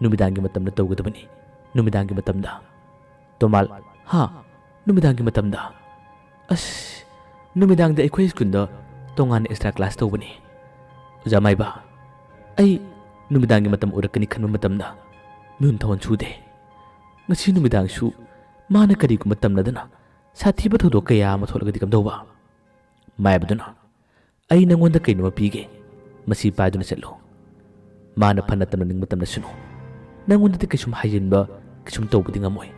numidangi matamna tawgadabani. Numidangi matamda. Tomal ha numidangi matamda numidangda ekhoi skunda tongan extra class tawbani. Oja maiba ai numidangi matam urakani khanba matamda miun thawon chude. Ngasi numidangsu mana karigumba tamnadana sathiba thodok kaya ama tholagadi kamdawba. Maibaduna ai nangonda kainoma pige masi paiduna chatlo. Mana phana tamna ning matamna suno nangonda kisum hajinba kisum tawbadi ngamoi.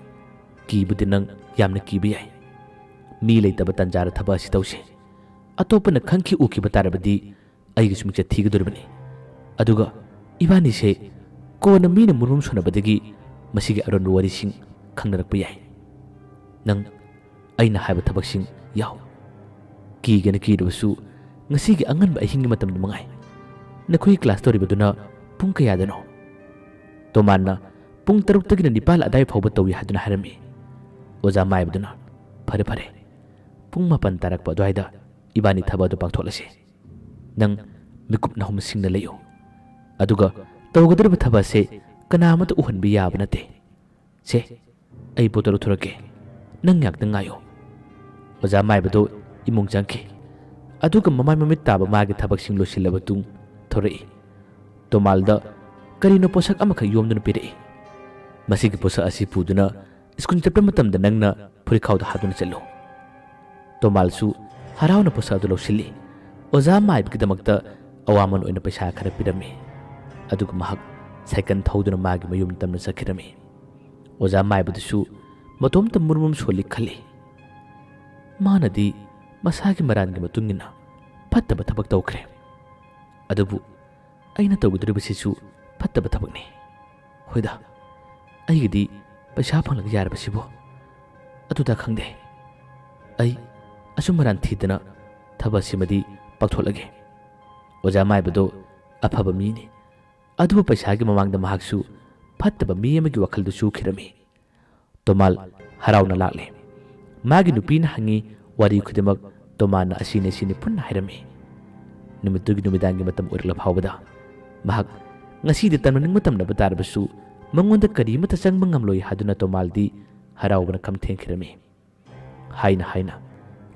Kibudi nang yamna kiba yai. Mi leitaba tanjara thaba si tawse atopana khangki ukiba tarabadi aigi sumikcha thigadoribani. Aduga ibani se kona mina murum sunabadagi masigi aron warising khangnarakpa yai. Nang aina haiba thabaksing yaw kigana kirubasu ngasigi anganba ahingi matamda mangai. Nakhoi class toribaduna pung kayadano. Tomanna pung 6 tagina 9 adai phawba tawi haduna harami. Oja maibaduna phare pung 8 tarakpa adwaida ibani thabadu pangtholase. Nang mikup na humasingna layo. Aduga tawgadrba thabase kanamata uhanbi yaba nate. Se ai botoro thurake nang yakna ngayo. Oja maibado imung jangki. Aduga mamai mamit taba magi thabaksing losilaba tung thorai. Tomalda karino posak amakha yomduna pirei. Masigi posak asi puduna skun chapta matamda nangna purikhawda haduna challo. Tomalsu harauna posak adu losili. Oja maibgidamakta awaman oina paisa khara pirami. Aduga mahak cycle thoduna magi mayum tamna sakhirami. Oja maibadusu matomta murmum soli khali. Manadi masagi marangi matungina fattaba thabak tawkhre. Adubu aina tawgudribasisu fattaba thabakni. Hoida aigidi paisa phanglag yarabasibo aduda khangde. Ai asumaran thidana thabasimadi paktholage. Oja maibado ꯑꯐꯕ ꯃꯤꯅꯤ, ꯑꯗꯨꯕꯨ ꯄꯩꯁꯥꯒꯤ ꯃꯃꯥꯡꯗ ꯃꯍꯥꯛꯁꯨ ꯐꯠꯇꯕ ꯃꯤ ꯑꯃꯒꯤ ꯋꯥꯈꯜꯗꯨ ꯆꯨꯈꯤꯔꯝꯃꯤ꯫ ꯇꯣꯃꯥꯜ ꯍꯔꯥꯎꯅ ꯂꯥꯛꯂꯦ꯫ ꯃꯥꯒꯤ ꯅꯨꯄꯤꯅ ꯍꯪꯉꯤ ꯋꯥꯔꯤ ꯈꯨꯗꯤꯡꯃꯛ ꯇꯣꯃꯥꯜꯅ ꯑꯁꯤꯅꯤ ꯄꯨꯟꯅ ꯍꯥꯏꯔꯝꯃꯤ꯫ ꯅꯨꯃꯤꯠꯇꯨꯒꯤ ꯅꯨꯃꯤꯗꯥꯡꯒꯤ ꯃꯇꯝ ꯑꯣꯏꯔꯛꯂ ꯐꯥꯎꯕꯗ ꯃꯍꯥꯛ ꯉꯁꯤꯗꯤ ꯇꯝꯅꯅꯤꯡꯕ ꯇꯝꯅꯕ ꯇꯥꯔꯕꯁꯨ ꯃꯉꯣꯟꯗ ꯀꯔꯤꯃꯠꯇ ꯆꯪꯕ ꯉꯝꯂꯣꯏ ꯍꯥꯏꯗꯨꯅ ꯇꯣꯃꯥꯜꯗꯤ ꯍꯔꯥꯎꯕꯅ ꯈꯝꯊꯦꯡꯈꯤꯔꯝꯃꯤ꯫ ꯍꯥꯏꯅ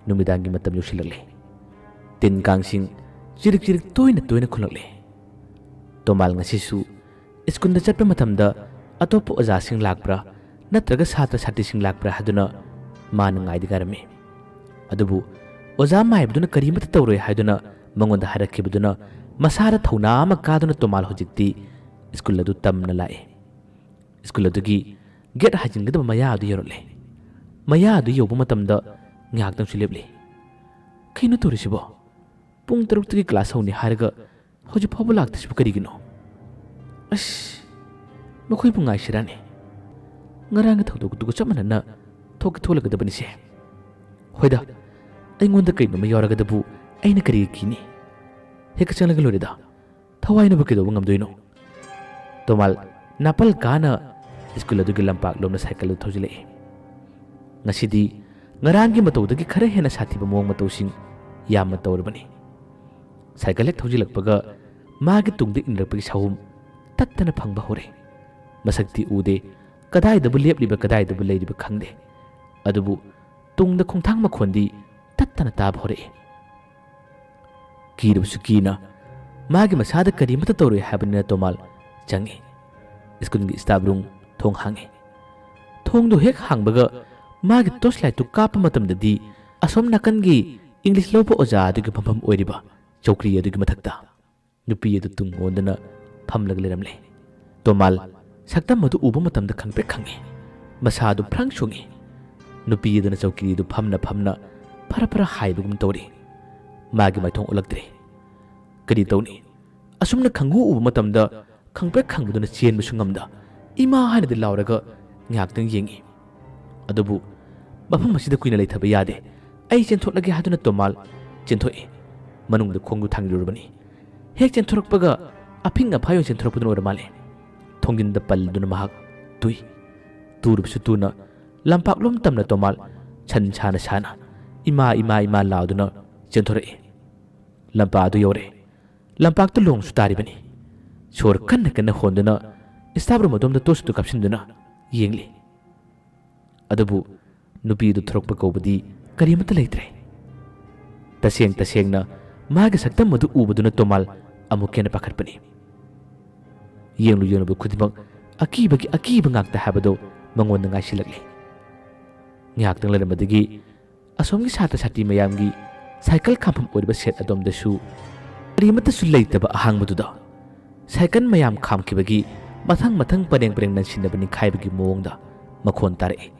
ꯅꯨꯃꯤꯗꯥꯡꯒꯤ ꯃꯇꯝ ꯌꯧꯁꯤꯜꯂꯛꯂꯦ꯫ ꯇꯤꯟ ꯀꯥꯡꯁꯤꯡ ꯆꯤꯔꯤꯛ ꯇꯣꯏꯅ ꯈꯨꯡꯂꯛꯂꯦ꯫ ꯇꯣꯃꯥꯜ ꯉꯁꯤꯁꯨ ꯁ꯭ꯀꯨꯜꯗ ꯆꯠꯄ ꯃꯇꯝꯗ ꯑꯇꯣꯞꯄ ꯑꯣꯖꯥꯁꯤꯡ ꯂꯥꯛꯄ꯭ꯔꯥ ꯅꯠꯇ꯭ꯔꯒ ꯁꯥꯇ꯭ꯔ ꯁꯥꯇ꯭ꯔꯤꯁꯤꯡ ꯂꯥꯛꯄ꯭ꯔꯥ ꯍꯥꯏꯗꯨꯅ ꯃꯥꯅ ꯉꯥꯏꯔꯝꯃꯤ꯫ ꯑꯗꯨꯕꯨ ꯑꯣꯖꯥ ꯃꯥꯏꯕꯗꯨꯅ ꯀꯔꯤꯃꯠꯇ ꯇꯧꯔꯣꯏ ꯍꯥꯏꯗꯨꯅ ꯃꯉꯣꯟꯗ ꯍꯥꯏꯔꯛꯈꯤꯕꯗꯨꯅ ꯃꯁꯥꯗ ꯊꯧꯅꯥ ꯑꯃ ꯀꯥꯗꯨꯅ ꯇꯣꯃꯥꯜ ꯍꯧꯖꯤꯛꯇꯤ ꯁ꯭ꯀꯨꯜ ꯑꯗꯨ ꯇꯝꯅ ꯂꯥꯛꯑꯦ꯫ ꯁ꯭ꯀꯨꯜ ꯑꯗꯨꯒꯤ ꯒꯦꯠ ꯍꯥꯏꯖꯤꯟꯒꯗꯕ ꯃꯌꯥ ꯑꯗꯨ ꯌꯧꯔꯛꯂꯦ꯫ ꯃꯌꯥ ꯑꯗꯨ ꯌꯧꯕ ꯃꯇꯝꯗ ꯉꯥꯏꯍꯥꯛꯇꯪꯁꯨ ꯂꯦꯞꯂꯦ꯫ ꯀꯩꯅꯣ ꯇꯧꯔꯤꯁꯤꯕꯣ? ꯄꯨꯡ 6ꯇꯒꯤ ꯀ꯭ꯂꯥꯁ ꯍꯧꯅꯤ ꯍꯥꯏꯔꯒ ꯍꯧꯖꯤꯛ ꯐꯥꯎꯕ ꯂꯥꯛꯇ꯭ꯔꯤꯁꯤꯕꯨ ꯀꯔꯤꯒꯤꯅꯣ? ꯑꯁ, ꯃꯈꯣꯏꯕꯨ ꯉꯥꯏꯁꯤꯔꯥꯅꯦ? ꯉꯔꯥꯡꯒꯤ ꯊꯧꯗꯣꯛꯇꯨꯒ ꯆꯞ ꯃꯥꯟꯅꯅ ꯊꯣꯛꯂꯒꯗꯕꯅꯤꯁꯦ꯫ ꯍꯣꯏꯗ, ꯑꯩꯉꯣꯟꯗ ꯀꯩꯅꯣꯝꯃ ꯌꯥꯎꯔꯒꯗꯕꯨ ꯑꯩꯅ ꯀꯔꯤꯒꯤ ꯀꯤꯅꯤ? ꯍꯦꯛ ꯆꯪꯂꯒ ꯂꯣꯏꯔꯦꯗ, ꯊꯋꯥꯏꯅꯕꯨ ꯀꯩꯗꯧꯕ ꯉꯝꯗꯣꯏꯅꯣ? ꯇꯣꯃꯥꯜ ꯅꯥꯄꯜ ꯀꯥꯅ ꯁ꯭ꯀꯨꯜ ꯑꯗꯨꯒꯤ ꯂꯝꯄꯥꯛ ꯂꯣꯝꯗ ꯁꯥꯏꯀꯜ ꯑꯗꯨ ꯊꯧꯖꯤꯜꯂꯛꯏ꯫ ꯉꯁꯤꯗꯤ ꯉꯔꯥꯡꯒꯤ ꯃꯇꯧꯗꯒꯤ ꯈꯔ ꯍꯦꯟꯅ ꯁꯥꯊꯤꯕ ꯃꯑꯣꯡ ꯃꯇꯧꯁꯤꯡ ꯌꯥꯝꯅ ꯇꯧꯔꯕꯅꯤ꯫ ꯁꯥꯏꯀꯜ ꯍꯦꯛ ꯊꯧꯖꯤꯜꯂꯛꯄꯒ ꯃꯥꯒꯤ ꯇꯨꯡꯗ ꯏꯟꯅꯔꯛꯄꯒꯤ ꯁꯍꯨꯝ ꯇꯠꯇꯅ ꯐꯪꯕ ꯍꯧꯔꯦ꯫ ꯃꯁꯛꯇꯤ ꯎꯗꯦ, ꯀꯗꯥꯏꯗꯕꯨ ꯂꯦꯞꯂꯤꯕ ꯀꯗꯥꯏꯗꯕꯨ ꯂꯩꯔꯤꯕ ꯈꯪꯗꯦ꯫ ꯑꯗꯨꯕꯨ ꯇꯨꯡꯗ ꯈꯣꯡꯊꯥꯡ ꯃꯈꯣꯟꯗꯤ ꯇꯠꯇꯅ ꯇꯥꯕ ꯍꯧꯔꯛꯏ꯫ ꯀꯤꯔꯕꯁꯨ ꯀꯤꯅ ꯃꯥꯒꯤ ꯃꯁꯥꯗ ꯀꯔꯤꯃꯠꯇ ꯇꯧꯔꯣꯏ ꯍꯥꯏꯕꯅꯤꯅ ꯇꯣꯃꯥꯜ ꯆꯪꯉꯤ꯫ ꯁ꯭ꯀꯨꯜꯒꯤ ꯁ꯭ꯇꯥꯐ ꯔꯨꯝ ꯊꯣꯡ ꯍꯥꯡꯉꯤ꯫ ꯊꯣꯡꯗꯨ ꯍꯦꯛ ꯍꯥꯡꯕꯒ ꯃꯥꯒꯤ ꯇꯣꯔꯆ ꯂꯥꯏꯠꯇꯨ ꯀꯥꯞꯄ ꯃꯇꯝꯗꯗꯤ ꯑꯁꯣꯝ ꯅꯥꯀꯟꯒꯤ ꯏꯪꯂꯤꯁ ꯂꯧꯕ ꯑꯣꯖꯥ ꯑꯗꯨꯒꯤ ꯐꯝꯐꯝ ꯑꯣꯏꯔꯤꯕ ꯆꯧꯀ꯭ꯔꯤ ꯑꯗꯨꯒꯤ ꯃꯊꯛꯇ ꯅꯨꯄꯤ ꯑꯗꯨ ꯇꯨꯡ ꯑꯣꯟꯗꯨꯅ ꯐꯝꯂꯒ ꯂꯩꯔꯝꯂꯦ꯫ ꯇꯣꯃꯥꯜ ꯁꯛꯇꯝ ꯑꯗꯨ ꯎꯕ ꯃꯇꯝꯗ ꯈꯪꯄ꯭ꯔꯦꯛ ꯈꯪꯉꯤ꯫ ꯃꯁꯥꯗꯨ ꯐ꯭ꯔꯪ ꯁꯨꯡꯉꯤ꯫ ꯅꯨꯄꯤ ꯑꯗꯨꯅ ꯆꯧꯀ꯭ꯔꯤ ꯑꯗꯨ ꯐꯝꯅ ꯐꯔ ꯍꯥꯏꯕꯒꯨꯝ ꯇꯧꯔꯤ꯫ ꯃꯥꯒꯤ ꯃꯥꯏꯊꯣꯡ ꯑꯣꯜꯂꯛꯇ꯭ꯔꯦ꯫ ꯀꯔꯤ ꯇꯧꯅꯤ? ꯑꯁꯨꯝꯅ ꯈꯪꯍꯨ ꯎꯕ ꯃꯇꯝꯗ ꯈꯪꯄ꯭ꯔꯦꯛ ꯈꯪꯕꯗꯨꯅ ꯆꯦꯟꯕꯁꯨ ꯉꯝꯗ ꯏꯃꯥ ꯍꯥꯏꯅꯗꯤ ꯂꯥꯎꯔꯒ ꯉꯥꯏꯍꯥꯛꯇꯪ ꯌꯦꯡꯉꯤ꯫ ꯑꯗꯨꯕꯨ ꯃꯐꯝ ꯑꯁꯤꯗ ꯀꯨꯏꯅ ꯂꯩꯊꯕ ꯌꯥꯗꯦ꯫ ꯑꯩ ꯆꯦꯟꯊꯣꯛꯂꯒꯦ ꯍꯥꯏꯗꯨꯅ ꯇꯣꯃꯥꯜ ꯆꯦꯟꯊꯣꯛꯏ꯫ ꯃꯅꯨꯡꯗ ꯈꯣꯡꯗꯨ ꯊꯥꯡꯖꯤꯜꯂꯨꯔꯕꯅꯤ꯫ ꯍꯦꯛ ꯆꯦꯟꯊꯣꯔꯛꯄꯒ ꯑꯐꯤꯡ ꯑꯐꯥꯏ ꯑꯣꯏꯅ ꯆꯦꯟꯊꯣꯔꯛꯄꯗꯨꯅ ꯑꯣꯏꯔ ꯃꯥꯜꯂꯦ꯫ ꯊꯣꯡꯖꯤꯟꯗ ꯄꯜꯂꯗꯨꯅ ꯃꯍꯥꯛ ꯇꯨꯏ꯫ ꯇꯨꯔꯕꯁꯨ ꯇꯨꯅ ꯂꯝꯄꯥꯛꯂꯣꯝ ꯇꯝꯅ ꯇꯣꯃꯥꯜ ꯁꯟ ꯁꯥꯅ ꯏꯃꯥ ꯂꯥꯎꯗꯨꯅ ꯆꯦꯟꯊꯣꯔꯛꯏ꯫ ꯂꯝꯄꯥꯛ ꯑꯗꯨ ꯌꯧꯔꯦ꯫ ꯂꯝꯄꯥꯛꯇ ꯂꯣꯡꯁꯨ ꯇꯥꯔꯤꯕꯅꯤ꯫ ꯁꯣꯔ ꯀꯟꯅ ꯍꯣꯟꯗꯨꯅ ꯁ꯭ꯇꯥꯐ ꯔꯨꯝ ꯑꯗꯣꯝꯗ ꯇꯣꯔꯆꯇꯨ ꯀꯥꯞꯁꯤꯟꯗꯨꯅ ꯌꯦꯡꯂꯤ꯫ ꯑꯗꯨꯕꯨ ꯅꯨꯄꯤ ꯑꯗꯨ ꯊꯣꯔꯛꯄ ꯀꯧꯕꯗꯤ ꯀꯔꯤꯃꯠꯇ ꯂꯩꯇ꯭ꯔꯦ꯫ ꯇꯁꯦꯡꯅ ꯃꯥꯒꯤ ꯁꯛꯇꯝ ꯑꯗꯨ ꯎꯕꯗꯨꯅ ꯇꯣꯃꯥꯜ ꯑꯃꯨꯛ ꯍꯦꯟꯅ ꯄꯥꯈꯠꯄꯅꯤ꯫ ꯌꯦꯡꯂꯨꯕ ꯈꯨꯗꯤꯡꯃꯛ ꯑꯀꯤꯕ ꯉꯥꯛꯇ ꯍꯥꯏꯕꯗꯣ ꯃꯉꯣꯟꯗ ꯉꯥꯏꯁꯤꯜꯂꯛꯂꯤ꯫ ꯉꯥꯏꯍꯥꯛꯇꯪ ꯂꯩꯔꯝꯕꯗꯒꯤ ꯑꯁꯣꯝꯒꯤ ꯁꯥꯇ꯭ꯔ ꯁꯥꯇ꯭ꯔꯤ ꯃꯌꯥꯝꯒꯤ ꯁꯥꯏꯀꯜ ꯈꯥꯝꯐꯝ ꯑꯣꯏꯔꯤꯕ ꯁꯦꯠ ꯑꯗꯣꯝꯗꯁꯨ ꯀꯔꯤꯃꯠꯇꯁꯨ ꯂꯩꯇꯕ ꯑꯍꯥꯡꯕꯗꯨꯗ ꯁꯥꯏꯀꯜ ꯃꯌꯥꯝ ꯈꯥꯝꯈꯤꯕꯒꯤ ꯃꯊꯪ ꯄꯔꯦꯡ ꯅꯟꯁꯤꯟꯅꯕ ꯅꯤꯡꯈꯥꯏꯕꯒꯤ ꯃꯑꯣꯡꯗ ꯃꯈꯣꯟ ꯇꯥꯔꯛꯏ꯫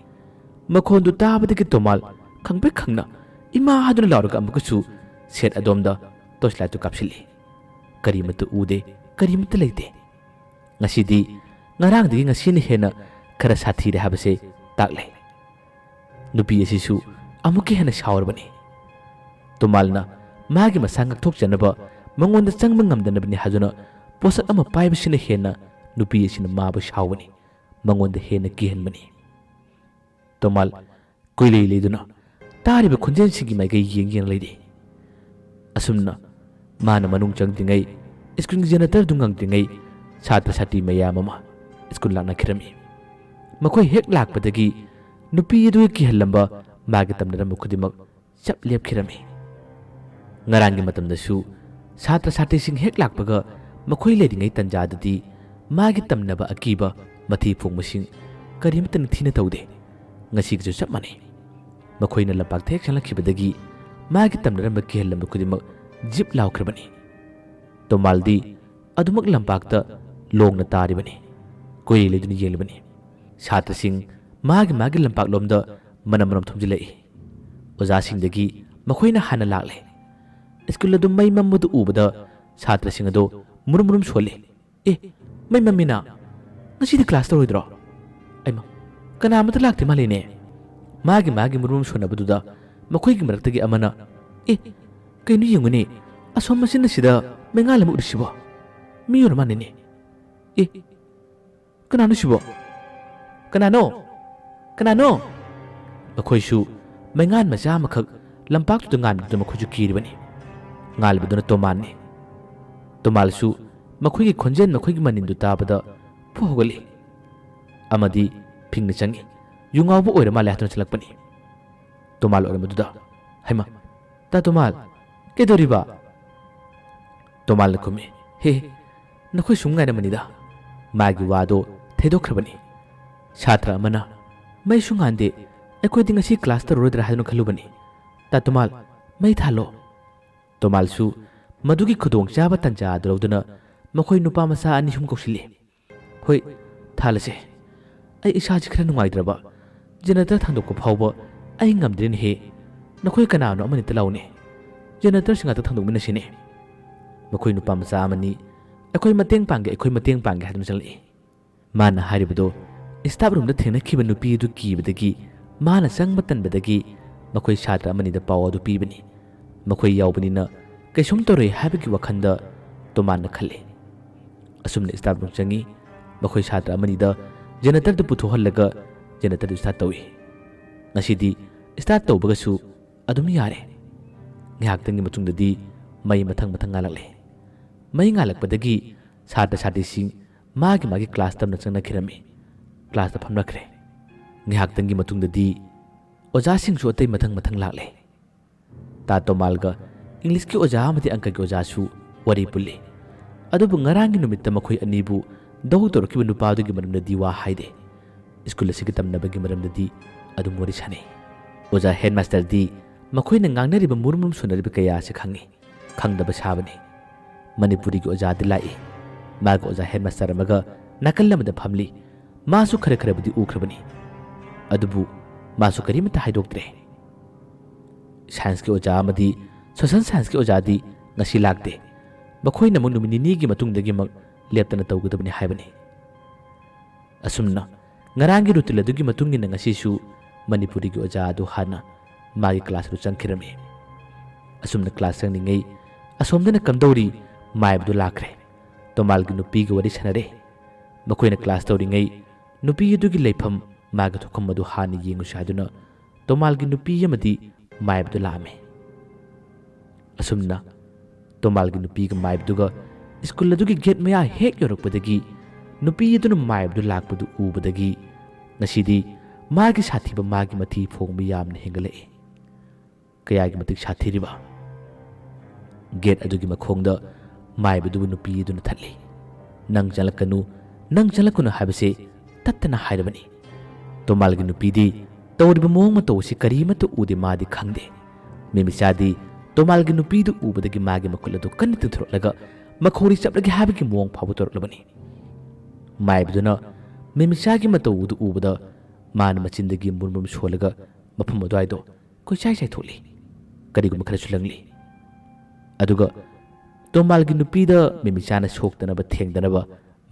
ꯃꯈꯣꯟꯗꯨ ꯇꯥꯕꯗꯒꯤ ꯇꯣꯃꯥꯜ ꯈꯪꯄ꯭ꯔꯦꯛ ꯈꯪꯅ ꯏꯃꯥ ꯍꯥꯏꯗꯨꯅ ꯂꯥꯎꯔꯒ ꯑꯃꯨꯛꯀꯁꯨ ꯁꯦꯠ ꯑꯗꯣꯝꯗ ꯇꯣꯔꯆ ꯂꯥꯏꯠꯇꯨ ꯀꯥꯞꯁꯤꯜꯂꯤ꯫ ꯀꯔꯤꯃꯠꯇ ꯎꯗꯦ, ꯀꯔꯤꯃꯠꯇ ꯂꯩꯇꯦ꯫ ꯉꯁꯤꯗꯤ ꯉꯔꯥꯡꯗꯒꯤ ꯉꯁꯤꯅ ꯍꯦꯟꯅ ꯈꯔ ꯁꯥꯊꯤꯔꯦ ꯍꯥꯏꯕꯁꯦ ꯇꯥꯛꯂꯦ꯫ ꯅꯨꯄꯤ ꯑꯁꯤꯁꯨ ꯑꯃꯨꯛꯀ ꯍꯦꯟꯅ ꯁꯥꯎꯔꯕꯅꯤ꯫ ꯇꯣꯃꯥꯜꯅ ꯃꯥꯒꯤ ꯃꯁꯥ ꯉꯥꯛꯊꯣꯛꯆꯅꯕ ꯃꯉꯣꯟꯗ ꯆꯪꯕ ꯉꯝꯗꯅꯕꯅꯤ ꯍꯥꯏꯗꯨꯅ ꯄꯣꯠꯁꯛ ꯑꯃ ꯄꯥꯏꯕꯁꯤꯅ ꯍꯦꯟꯅ ꯅꯨꯄꯤ ꯑꯁꯤꯅ ꯃꯥꯕꯨ ꯁꯥꯎꯕꯅꯤ, ꯃꯉꯣꯟꯗ ꯍꯦꯟꯅ ꯀꯤꯍꯟꯕꯅꯤ꯫ ꯇꯣꯃꯥꯜ ꯀꯨꯏꯂꯩ ꯂꯩꯗꯨꯅ ꯇꯥꯔꯤꯕ ꯈꯣꯟꯖꯦꯜꯁꯤꯡꯒꯤ ꯃꯥꯏꯀꯩ ꯌꯦꯡ ꯂꯩꯔꯤ꯫ ꯑꯁꯨꯝꯅ ꯃꯥꯅ ꯃꯅꯨꯡ ꯆꯪꯗ꯭ꯔꯤꯉꯩ ꯁ꯭ꯀꯨꯜꯒꯤ ꯖꯦꯅꯦꯇꯔꯗꯨ ꯉꯪꯗ꯭ꯔꯤꯉꯩ ꯁꯥꯇ꯭ꯔ ꯁꯥꯇ꯭ꯔꯤ ꯃꯌꯥꯝ ꯑꯃ ꯁ꯭ꯀꯨꯜ ꯂꯥꯛꯅꯈꯤꯔꯝꯃꯤ꯫ ꯃꯈꯣꯏ ꯍꯦꯛ ꯂꯥꯛꯄꯗꯒꯤ ꯅꯨꯄꯤ ꯑꯗꯨꯒ ꯀꯤꯍꯜꯂꯝꯕ ꯃꯥꯒꯤ ꯇꯝꯅꯔꯝꯕ ꯈꯨꯗꯤꯡꯃꯛ ꯆꯞ ꯂꯦꯞꯈꯤꯔꯝꯃꯤ꯫ ꯉꯔꯥꯡꯒꯤ ꯃꯇꯝꯗꯁꯨ ꯁꯥꯇ꯭ꯔ ꯁꯥꯇ꯭ꯔꯤꯁꯤꯡ ꯍꯦꯛ ꯂꯥꯛꯄꯒ ꯃꯈꯣꯏ ꯂꯩꯔꯤꯉꯩ ꯇꯟꯖꯥꯗꯗꯤ ꯃꯥꯒꯤ ꯇꯝꯅꯕ ꯑꯀꯤꯕ ꯃꯊꯤ ꯐꯣꯡꯕꯁꯤꯡ ꯀꯔꯤꯃꯠꯇ ꯅꯤꯡꯊꯤꯅ ꯇꯧꯗꯦ꯫ ꯉꯁꯤꯒꯤꯁꯨ ꯆꯞ ꯃꯥꯟꯅꯩ꯫ ꯃꯈꯣꯏꯅ ꯂꯝꯄꯥꯛꯇ ꯍꯦꯛ ꯆꯪꯂꯛꯈꯤꯕꯗꯒꯤ ꯃꯥꯒꯤ ꯇꯝꯅꯔꯝꯕ ꯀꯤꯍꯜꯂꯝꯕ ꯈꯨꯗꯤꯡꯃꯛ ꯖꯤꯞ ꯂꯥꯎꯈ꯭ꯔꯕꯅꯤ꯫ ꯇꯣꯃꯥꯜꯗꯤ ꯑꯗꯨꯃꯛ ꯂꯝꯄꯥꯛꯇ ꯂꯣꯡꯅ ꯇꯥꯔꯤꯕꯅꯤ, ꯀꯣꯏꯂꯩ ꯂꯩꯗꯨꯅ ꯌꯦꯡꯂꯤꯕꯅꯤ꯫ ꯁꯥꯇ꯭ꯔꯁꯤꯡ ꯃꯥꯒꯤ ꯂꯝꯄꯥꯛꯂꯣꯝꯗ ꯃꯅꯝ ꯊꯨꯝꯖꯤꯜꯂꯛꯏ꯫ ꯑꯣꯖꯥꯁꯤꯡꯗꯒꯤ ꯃꯈꯣꯏꯅ ꯍꯥꯟꯅ ꯂꯥꯛꯂꯦ꯫ ꯁ꯭ꯀꯨꯜ ꯑꯗꯨ ꯃꯩ ꯃꯝꯕꯗꯨ ꯎꯕꯗ ꯁꯥꯇ꯭ꯔꯁꯤꯡ ꯑꯗꯨ ꯃꯨꯔꯨꯝ ꯁꯣꯜꯂꯤ꯫ ꯃꯩ ꯃꯝꯃꯤꯅ ꯉꯁꯤꯗꯤ ꯀ꯭ꯂꯥꯁ ꯇꯧꯔꯣꯏꯗ꯭ꯔꯣ? ꯑꯩꯃ, ꯀꯅꯥꯃꯠꯇ ꯂꯥꯛꯇꯦ ꯃꯥꯜꯂꯤꯅꯦ꯫ ꯃꯥꯒꯤ ꯃꯨꯔꯨꯝ ꯁꯣꯟꯅꯕꯗꯨꯗ ꯃꯈꯣꯏꯒꯤ ꯃꯔꯛꯇꯒꯤ ꯑꯃꯅ ꯀꯩꯅꯣ ꯌꯦꯡꯉꯨꯅꯦ, ꯑꯁꯣꯝ ꯃꯆꯤꯟ ꯑꯁꯤꯗ ꯃꯩꯉꯥꯜ ꯑꯃ ꯎꯔꯤꯁꯤꯕꯣ? ꯃꯤ ꯑꯣꯏꯔ ꯃꯥꯟꯅꯤꯅꯦ ꯑꯦ ꯀꯅꯥꯅꯣ ꯁꯤꯕꯣ ꯀꯅꯥꯅꯣ ꯀꯅꯥꯅꯣ ꯃꯈꯣꯏꯁꯨ ꯃꯩꯉꯥꯟ ꯃꯆꯥ ꯑꯃꯈꯛ ꯂꯝꯄꯥꯛꯇꯨꯗ ꯉꯥꯟꯕꯗꯨꯗ ꯃꯈꯣꯏꯁꯨ ꯀꯤꯔꯤꯕꯅꯤ ꯉꯥꯜꯂꯤꯕꯗꯨꯅ ꯇꯣꯃꯥꯟꯅꯤ ꯇꯣꯃꯥꯜꯁꯨ ꯃꯈꯣꯏꯒꯤ ꯈꯣꯟꯖꯦꯜ ꯃꯈꯣꯏꯒꯤ ꯃꯅꯤꯟꯗꯨ ꯇꯥꯕꯗ ꯐꯨ ꯍꯧꯒꯠꯂꯤ ꯑꯃꯗꯤ ꯐꯤꯡꯅ ꯆꯪꯉꯤ ꯌꯨꯉꯥꯎꯕ ꯑꯣꯏꯔ ꯃꯥꯜꯂꯦ ꯍꯥꯏꯗꯨꯅ ꯆꯠꯂꯛꯄꯅꯤ ꯇꯣꯃꯥꯜ ꯑꯣꯏꯔꯝꯕꯗꯨꯗ ꯍꯩꯃ ꯇꯥ ꯇꯣꯃꯥꯜ ꯀꯩꯗꯧꯔꯤꯕ ꯇꯣꯃꯥꯜꯅ ꯈꯨꯝꯃꯤ ꯍꯦ ꯅꯈꯣꯏ ꯁꯨꯝ ꯉꯥꯏꯔꯝꯕꯅꯤꯗ ꯃꯥꯒꯤ ꯋꯥꯗꯣ ꯊꯩꯗꯣꯛꯈ꯭ꯔꯕꯅꯤ ꯁꯥꯇ꯭ꯔ ꯑꯃꯅ ꯃꯩꯁꯨ ꯉꯥꯟꯗꯦ ꯑꯩꯈꯣꯏꯗꯤ ꯉꯁꯤ ꯀ꯭ꯂꯥꯁ ꯇꯧꯔꯔꯣꯏꯗ꯭ꯔꯥ ꯍꯥꯏꯗꯨꯅ ꯈꯜꯂꯨꯕꯅꯤ ꯇꯥ ꯇꯣꯃꯥꯜ ꯃꯩ ꯊꯥꯜꯂꯣ ꯇꯣꯃꯥꯜꯁꯨ ꯃꯗꯨꯒꯤ ꯈꯨꯗꯣꯡꯆꯥꯕ ꯇꯟꯖꯥ ꯑꯗꯨ ꯂꯧꯗꯨꯅ ꯃꯈꯣꯏ ꯅꯨꯄꯥ ꯃꯆꯥ ꯑꯅꯤ ꯑꯍꯨꯝ ꯀꯧꯁꯤꯜꯂꯤ ꯍꯣꯏ ꯊꯥꯜꯂꯁꯦ ꯑꯩ ꯏꯁꯥꯁꯤ ꯈꯔ ꯅꯨꯡꯉꯥꯏꯇ꯭ꯔꯕ ꯖꯦꯅꯦꯔꯦꯇꯔ ꯊꯥꯡꯗꯣꯛꯄ ꯐꯥꯎꯕ ꯑꯩ ꯉꯝꯗ꯭ꯔꯦꯅꯦꯍꯦ ꯅꯈꯣꯏ ꯀꯅꯥꯅꯣ ꯑꯃꯅꯤꯇ ꯂꯥꯎꯅꯦ ꯖꯦꯅꯦꯔꯦꯇꯔꯁꯤ ꯉꯥꯛꯇ ꯊꯥꯡꯗꯣꯛꯃꯤꯟꯅꯁꯤꯅꯦ ꯃꯈꯣꯏ ꯅꯨꯄꯥ ꯃꯆꯥ ꯑꯃꯅꯤ ꯑꯩꯈꯣꯏ ꯃꯇꯦꯡ ꯄꯥꯡꯒꯦ ꯍꯥꯏꯗꯨꯅ ꯆꯪꯂꯛꯏ ꯃꯥꯅ ꯍꯥꯏꯔꯤꯕꯗꯣ ꯏꯁꯇꯥꯐ ꯔꯨꯝꯗ ꯊꯦꯡꯅꯈꯤꯕ ꯅꯨꯄꯤ ꯑꯗꯨ ꯀꯤꯕꯗꯒꯤ ꯃꯥꯅ ꯆꯪꯕ ꯇꯟꯕꯗꯒꯤ ꯃꯈꯣꯏ ꯁꯥꯇ꯭ꯔ ꯑꯃꯅꯤꯗ ꯄꯥꯎ ꯑꯗꯨ ꯄꯤꯕꯅꯤ ꯃꯈꯣꯏ ꯌꯥꯎꯕꯅꯤꯅ ꯀꯩꯁꯨꯝ ꯇꯧꯔꯣꯏ ꯍꯥꯏꯕꯒꯤ ꯋꯥꯈꯟꯗ ꯇꯣꯃꯥꯟꯅ ꯈꯜꯂꯤ ꯑꯁꯨꯝꯅ ꯏꯁꯇꯥꯐ ꯔꯨꯝ ꯆꯪꯉꯤ ꯃꯈꯣꯏ ꯁꯥꯇ꯭ꯔ ꯑꯃꯅꯤꯗ ꯖꯦꯅꯦꯔꯦꯇꯔꯗꯨ ꯄꯨꯊꯣꯛꯍꯜꯂꯒ ꯖꯦꯅꯦꯔꯦꯇꯔꯗꯨ ꯏꯁꯇꯥꯔꯠ ꯇꯧꯏ ꯉꯁꯤꯗꯤ ꯏꯁꯇꯥꯔꯠ ꯇꯧꯕꯒꯁꯨ ꯑꯗꯨꯝ ꯌꯥꯔꯦ ꯉꯥꯏꯍꯥꯛꯇꯪꯒꯤ ꯃꯇꯨꯡꯗꯗꯤ ꯃꯩ ꯃꯊꯪ ꯉꯥꯜꯂꯛꯂꯦ ꯃꯩ ꯉꯥꯜꯂꯛꯄꯗꯒꯤ ꯁꯥꯇ꯭ꯔ ꯁꯥꯇ꯭ꯔꯤꯁꯤꯡ ꯃꯥꯒꯤ ꯀ꯭ꯂꯥꯁ ꯇꯝꯅ ꯆꯪꯅꯈꯤꯔꯝꯃꯤ ꯀ꯭ꯂꯥꯁꯇ ꯐꯝꯅꯈ꯭ꯔꯦ ꯉꯥꯏꯍꯥꯛꯇꯪꯒꯤ ꯃꯇꯨꯡꯗꯗꯤ ꯑꯣꯖꯥꯁꯤꯡꯁꯨ ꯑꯇꯩ ꯃꯊꯪ ꯂꯥꯛꯂꯦ ꯇꯥ ꯇꯣꯃꯥꯜꯒ ꯏꯪꯂꯤꯁꯀꯤ ꯑꯣꯖꯥ ꯑꯃꯗꯤ ꯑꯪꯀꯒꯤ ꯑꯣꯖꯥꯁꯨ ꯋꯥꯔꯤ ꯄꯨꯜꯂꯤ ꯑꯗꯨꯕꯨ ꯉꯔꯥꯡꯒꯤ ꯅꯨꯃꯤꯠꯇ ꯃꯈꯣꯏ ꯑꯅꯤꯕꯨ ꯗꯧ ꯇꯧꯔꯛꯈꯤꯕ ꯅꯨꯄꯥꯗꯨꯒꯤ ꯃꯔꯝꯗꯗꯤ ꯋꯥ ꯍꯥꯏꯗꯦ ꯁ꯭ꯀꯨꯜ ꯑꯁꯤꯒꯤ ꯇꯝꯅꯕꯒꯤ ꯃꯔꯝꯗꯗꯤ ꯑꯗꯨꯝ ꯋꯥꯔꯤ ꯁꯥꯟꯅꯩ ꯑꯣꯖꯥ ꯍꯦꯗꯃꯥꯁꯇꯔꯗꯤ ꯃꯈꯣꯏꯅ ꯉꯥꯡꯅꯔꯤꯕ ꯃꯨꯔꯨꯝ ꯁꯣꯟꯅꯔꯤꯕ ꯀꯌꯥ ꯑꯁꯤ ꯈꯪꯉꯤ ꯈꯪꯗꯕ ꯁꯥꯕꯅꯤ ꯃꯅꯤꯄꯨꯔꯤꯒꯤ ꯑꯣꯖꯥꯗꯤ ꯂꯥꯛꯏ ꯃꯥꯒ ꯑꯣꯖꯥ ꯍꯦꯗꯃꯥꯁꯇꯔ ꯑꯃꯒ ꯅꯥꯀꯜ ꯑꯃꯗ ꯐꯝꯂꯤ ꯃꯥꯁꯨ ꯈꯔꯕꯨꯗꯤ ꯎꯈ꯭ꯔꯕꯅꯤ ꯑꯗꯨꯕꯨ ꯃꯥꯁꯨ ꯀꯔꯤꯃꯠꯇ ꯍꯥꯏꯗꯣꯛꯇ꯭ꯔꯦ ꯁꯥꯏꯟꯁꯀꯤ ꯑꯣꯖꯥ ꯑꯃꯗꯤ ꯁꯣꯁꯦꯜ ꯁꯥꯏꯟꯁꯀꯤ ꯑꯣꯖꯥꯗꯤ ꯉꯁꯤ ꯂꯥꯛꯇꯦ ꯃꯈꯣꯏꯅ ꯑꯃꯨꯛ ꯅꯨꯃꯤꯠ ꯅꯤꯅꯤꯒꯤ ꯃꯇꯨꯡꯗꯒꯤꯃꯛ ꯂꯦꯞꯇꯅ ꯇꯧꯒꯗꯕꯅꯤ ꯍꯥꯏꯕꯅꯤ ꯑꯁꯨꯝꯅ ꯉꯔꯥꯡꯒꯤ ꯔꯨꯇꯤꯟ ꯑꯗꯨꯒꯤ ꯃꯇꯨꯡ ꯏꯟꯅ ꯉꯁꯤꯁꯨ ꯃꯅꯤꯄꯨꯔꯤꯒꯤ ꯑꯣꯖꯥ ꯑꯗꯨ ꯍꯥꯟꯅ ꯃꯥꯒꯤ ꯀ꯭ꯂꯥꯁ ꯑꯗꯨ ꯆꯪꯈꯤꯔꯝꯃꯤ ꯑꯁꯨꯝꯅ ꯀ꯭ꯂꯥꯁ ꯆꯪꯂꯤꯉꯩ ꯑꯁꯣꯝꯗꯅ ꯀꯝꯗꯧꯔꯤ ꯃꯥꯏꯕꯗꯨ ꯂꯥꯛꯈ꯭ꯔꯦ ꯇꯣꯃꯥꯜꯒꯤ ꯅꯨꯄꯤꯒ ꯋꯥꯔꯤ ꯁꯥꯟꯅꯔꯦ ꯃꯈꯣꯏꯅ ꯀ꯭ꯂꯥꯁ ꯇꯧꯔꯤꯉꯩ ꯅꯨꯄꯤ ꯑꯗꯨꯒꯤ ꯂꯩꯐꯝ ꯃꯥꯒꯤ ꯊꯣꯛꯐꯝ ꯑꯗꯨ ꯍꯥꯟꯅ ꯌꯦꯡꯉꯨꯁꯤ ꯍꯥꯏꯗꯨꯅ ꯇꯣꯃꯥꯜꯒꯤ ꯅꯨꯄꯤ ꯑꯃꯗꯤ ꯃꯥꯏꯕꯗꯨ ꯂꯥꯛꯑꯝꯃꯤ ꯑꯁꯨꯝꯅ ꯇꯣꯃꯥꯜꯒꯤ ꯅꯨꯄꯤꯒ ꯃꯥꯏꯕꯗꯨꯒ ꯁ꯭ꯀꯨꯜ ꯑꯗꯨꯒꯤ ꯒꯦꯠ ꯃꯌꯥ ꯍꯦꯛ ꯌꯧꯔꯛꯄꯗꯒꯤ ꯅꯨꯄꯤ ꯑꯗꯨꯅ ꯃꯥꯏꯕꯗꯨ ꯂꯥꯛꯄꯗꯨ ꯎꯕꯗꯒꯤ ꯉꯁꯤꯗꯤ ꯃꯥꯒꯤ ꯁꯥꯊꯤꯕ ꯃꯥꯒꯤ ꯃꯊꯤ ꯐꯣꯡꯕ ꯌꯥꯝꯅ ꯍꯦꯟꯒꯠꯂꯛꯏ ꯀꯌꯥꯒꯤ ꯃꯇꯤꯛ ꯁꯥꯊꯤꯔꯤꯕ ꯒꯦꯠ ꯑꯗꯨꯒꯤ ꯃꯈꯣꯡꯗ ꯃꯥꯏꯕꯗꯨꯕꯨ ꯅꯨꯄꯤ ꯑꯗꯨꯅ ꯊꯠꯂꯤ ꯅꯪ ꯆꯪꯂꯛꯀꯅꯨ ꯍꯥꯏꯕꯁꯦ ꯇꯠꯇꯅ ꯍꯥꯏꯔꯕꯅꯤ ꯇꯣꯃꯥꯜꯒꯤ ꯅꯨꯄꯤꯗꯤ ꯇꯧꯔꯤꯕ ꯃꯑꯣꯡ ꯃꯇꯧ ꯑꯁꯤ ꯀꯔꯤꯃꯠꯇ ꯎꯗꯦ ꯃꯥꯗꯤ ꯈꯪꯗꯦ ꯃꯦꯃꯤꯆꯥꯗꯤ ꯇꯣꯃꯥꯜꯒꯤ ꯅꯨꯄꯤꯗꯨ ꯎꯕꯗꯒꯤ ꯃꯥꯒꯤ ꯃꯈꯨꯠ ꯑꯗꯨ ꯀꯟꯅ ꯇꯤꯡꯊꯣꯔꯛꯂꯒ ꯃꯈꯧꯔꯤ ꯆꯞꯂꯒꯦ ꯍꯥꯏꯕꯒꯤ ꯃꯑꯣꯡ ꯐꯥꯎꯕ ꯇꯧꯔꯛꯂꯕꯅꯤ ꯃꯥꯏꯕꯗꯨꯅ ꯃꯦꯃꯤꯆꯥꯒꯤ ꯃꯇꯧ ꯑꯗꯨ ꯎꯕꯗ ꯃꯥꯅ ꯃꯆꯤꯟꯗꯒꯤ ꯃꯨꯔꯃꯨꯔ ꯁꯣꯜꯂꯒ ꯃꯐꯝ ꯑꯗꯨꯋꯥꯏꯗꯣ ꯀꯣꯏꯆꯥꯏ ꯆꯥꯏꯊꯣꯛꯂꯤ ꯀꯔꯤꯒꯨꯝꯕ ꯈꯔꯁꯨ ꯂꯪꯂꯤ ꯑꯗꯨꯒ ꯇꯣꯃꯥꯜꯒꯤ ꯅꯨꯄꯤꯗ ꯃꯦꯃꯤꯆꯥꯅ ꯁꯣꯛꯇꯅꯕ ꯊꯦꯡꯗꯅꯕ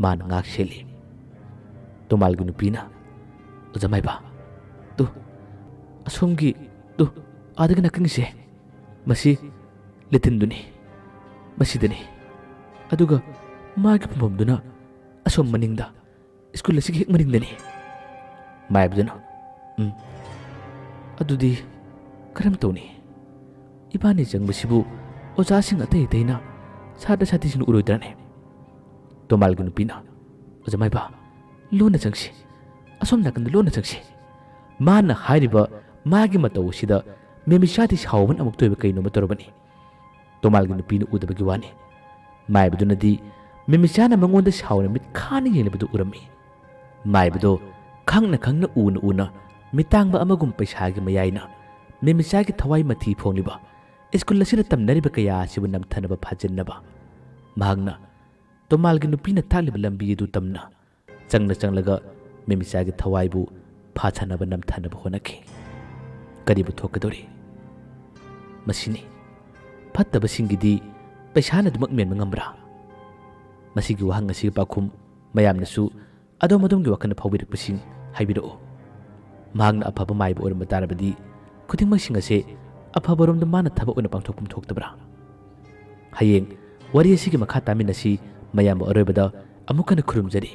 ꯃꯥꯅ ꯉꯥꯛ ꯁꯦꯜꯂꯤ ꯇꯣꯃꯥꯜꯒꯤ ꯅꯨꯄꯤꯅ ꯑꯣꯖꯥ ꯃꯥꯏꯕ ꯇꯨ ꯑꯁꯣꯝꯒꯤ ꯇꯨ ꯑꯥꯗꯒꯤ ꯅꯥꯀꯟꯒꯤꯁꯦ ꯃꯁꯤ ꯂꯦꯇꯤꯟꯗꯨꯅꯤ ꯃꯁꯤꯗꯅꯤ ꯑꯗꯨꯒ ꯃꯥꯒꯤ ꯐꯝꯐꯝꯗꯨꯅ ꯑꯁꯣꯝ ꯃꯅꯤꯡꯗ ꯁ꯭ꯀꯨꯜ ꯑꯁꯤꯒꯤ ꯍꯦꯛ ꯃꯅꯤꯡꯗꯅꯤ ꯃꯥꯏꯕꯗꯨꯅ ꯑꯗꯨꯗꯤ ꯀꯔꯝ ꯇꯧꯅꯤ ꯏꯕꯥꯅꯤ ꯆꯪꯕꯁꯤꯕꯨ ꯑꯣꯖꯥꯁꯤꯡ ꯑꯇꯩꯅ ꯁꯥꯇ꯭ꯔ ꯁꯥꯇ꯭ꯔꯤꯁꯤꯡꯅ ꯎꯔꯣꯏꯗ꯭ꯔꯥꯅꯦ ꯇꯣꯃꯥꯜꯒꯤ ꯅꯨꯄꯤꯅ ꯑꯣꯖꯥ ꯃꯥꯏꯕ ꯂꯣꯟꯅ ꯆꯪꯁꯤ ꯑꯁꯣꯝ ꯅꯥꯀꯟꯗ ꯂꯣꯟꯅ ꯆꯪꯁꯤ ꯃꯥꯅ ꯍꯥꯏꯔꯤꯕ ꯃꯥꯒꯤ ꯃꯇꯧ ꯑꯁꯤꯗ ꯃꯦꯃꯤꯆꯥꯗꯤ ꯁꯥꯎꯕꯅ ꯑꯃꯨꯛ ꯇꯣꯏꯕ ꯀꯩꯅꯣꯃ ꯇꯧꯔꯕꯅꯤ ꯇꯣꯃꯥꯜꯒꯤ ꯅꯨꯄꯤꯅ ꯎꯗꯕꯒꯤ ꯋꯥꯅꯤ ꯃꯥꯏꯕꯗꯨꯅꯗꯤ ꯃꯦꯃꯤꯆꯥꯅ ꯃꯉꯣꯟꯗ ꯁꯥꯎꯅ ꯃꯤꯠ ꯈꯥꯅ ꯌꯦꯡꯂꯤꯕꯗꯨ ꯎꯔꯝꯃꯤ ꯃꯥꯏꯕꯗꯣ ꯈꯪꯅ ꯎꯅ ꯃꯤꯇꯥꯡꯕ ꯑꯃꯒꯨꯝ ꯄꯩꯁꯥꯒꯤ ꯃꯌꯥꯏꯅ ꯃꯦꯃꯤꯆꯥꯒꯤ ꯊꯋꯥꯏ ꯃꯊꯤ ꯐꯣꯡꯂꯤꯕ ꯁ꯭ꯀꯨꯜ ꯑꯁꯤꯗ ꯇꯝꯅꯔꯤꯕ ꯀꯌꯥ ꯑꯁꯤꯕꯨ ꯅꯝꯊꯅꯕ ꯐꯥꯖꯤꯟꯅꯕ ꯃꯍꯥꯛꯅ ꯇꯣꯃꯥꯜꯒꯤ ꯅꯨꯄꯤꯅ ꯇꯥꯛꯂꯤꯕ ꯂꯝꯕꯤ ꯑꯗꯨ ꯇꯝꯅ ꯆꯪꯂꯒ ꯃꯦꯃꯤꯆꯥꯒꯤ ꯊꯋꯥꯏꯕꯨ ꯐꯥꯊꯅꯕ ꯅꯝꯊꯅꯕ ꯍꯣꯠꯅꯈꯤ ꯀꯔꯤꯕꯨ ꯊꯣꯛꯀꯗꯧꯔꯤ ꯃꯁꯤꯅꯤ ꯐꯠꯇꯕꯁꯤꯡꯒꯤꯗꯤ ꯄꯩꯁꯥꯅ ꯑꯗꯨꯃꯛ ꯃꯦꯟꯕ ꯉꯝꯕ꯭ꯔꯥ ꯃꯁꯤꯒꯤ ꯋꯥꯍꯪ ꯑꯁꯤꯒꯤ ꯄꯥꯎꯈꯨꯝ ꯃꯌꯥꯝꯅꯁꯨ ꯑꯗꯣꯝꯒꯤ ꯋꯥꯈꯜꯗ ꯐꯥꯎꯕꯤꯔꯛꯄꯁꯤꯡ ꯍꯥꯏꯕꯤꯔꯛꯎ ꯃꯍꯥꯛꯅ ꯑꯐꯕ ꯃꯥꯏꯕ ꯑꯣꯏꯔꯝꯕ ꯇꯥꯔꯕꯗꯤ ꯈꯨꯗꯤꯡꯃꯛꯁꯤꯡ ꯑꯁꯤ ꯑꯐꯕꯔꯣꯝꯗ ꯃꯥꯅ ꯊꯕꯛ ꯑꯣꯏꯅ ꯄꯥꯡꯊꯣꯛꯐꯝ ꯊꯣꯛꯇꯕ꯭ꯔꯥ ꯍꯌꯦꯡ ꯋꯥꯔꯤ ꯑꯁꯤꯒꯤ ꯃꯈꯥ ꯇꯥꯃꯤꯟꯅꯁꯤ ꯃꯌꯥꯝꯕ ꯑꯔꯣꯏꯕꯗ ꯑꯃꯨꯛ ꯍꯟꯅ ꯈꯨꯔꯨꯝꯖꯔꯤ꯫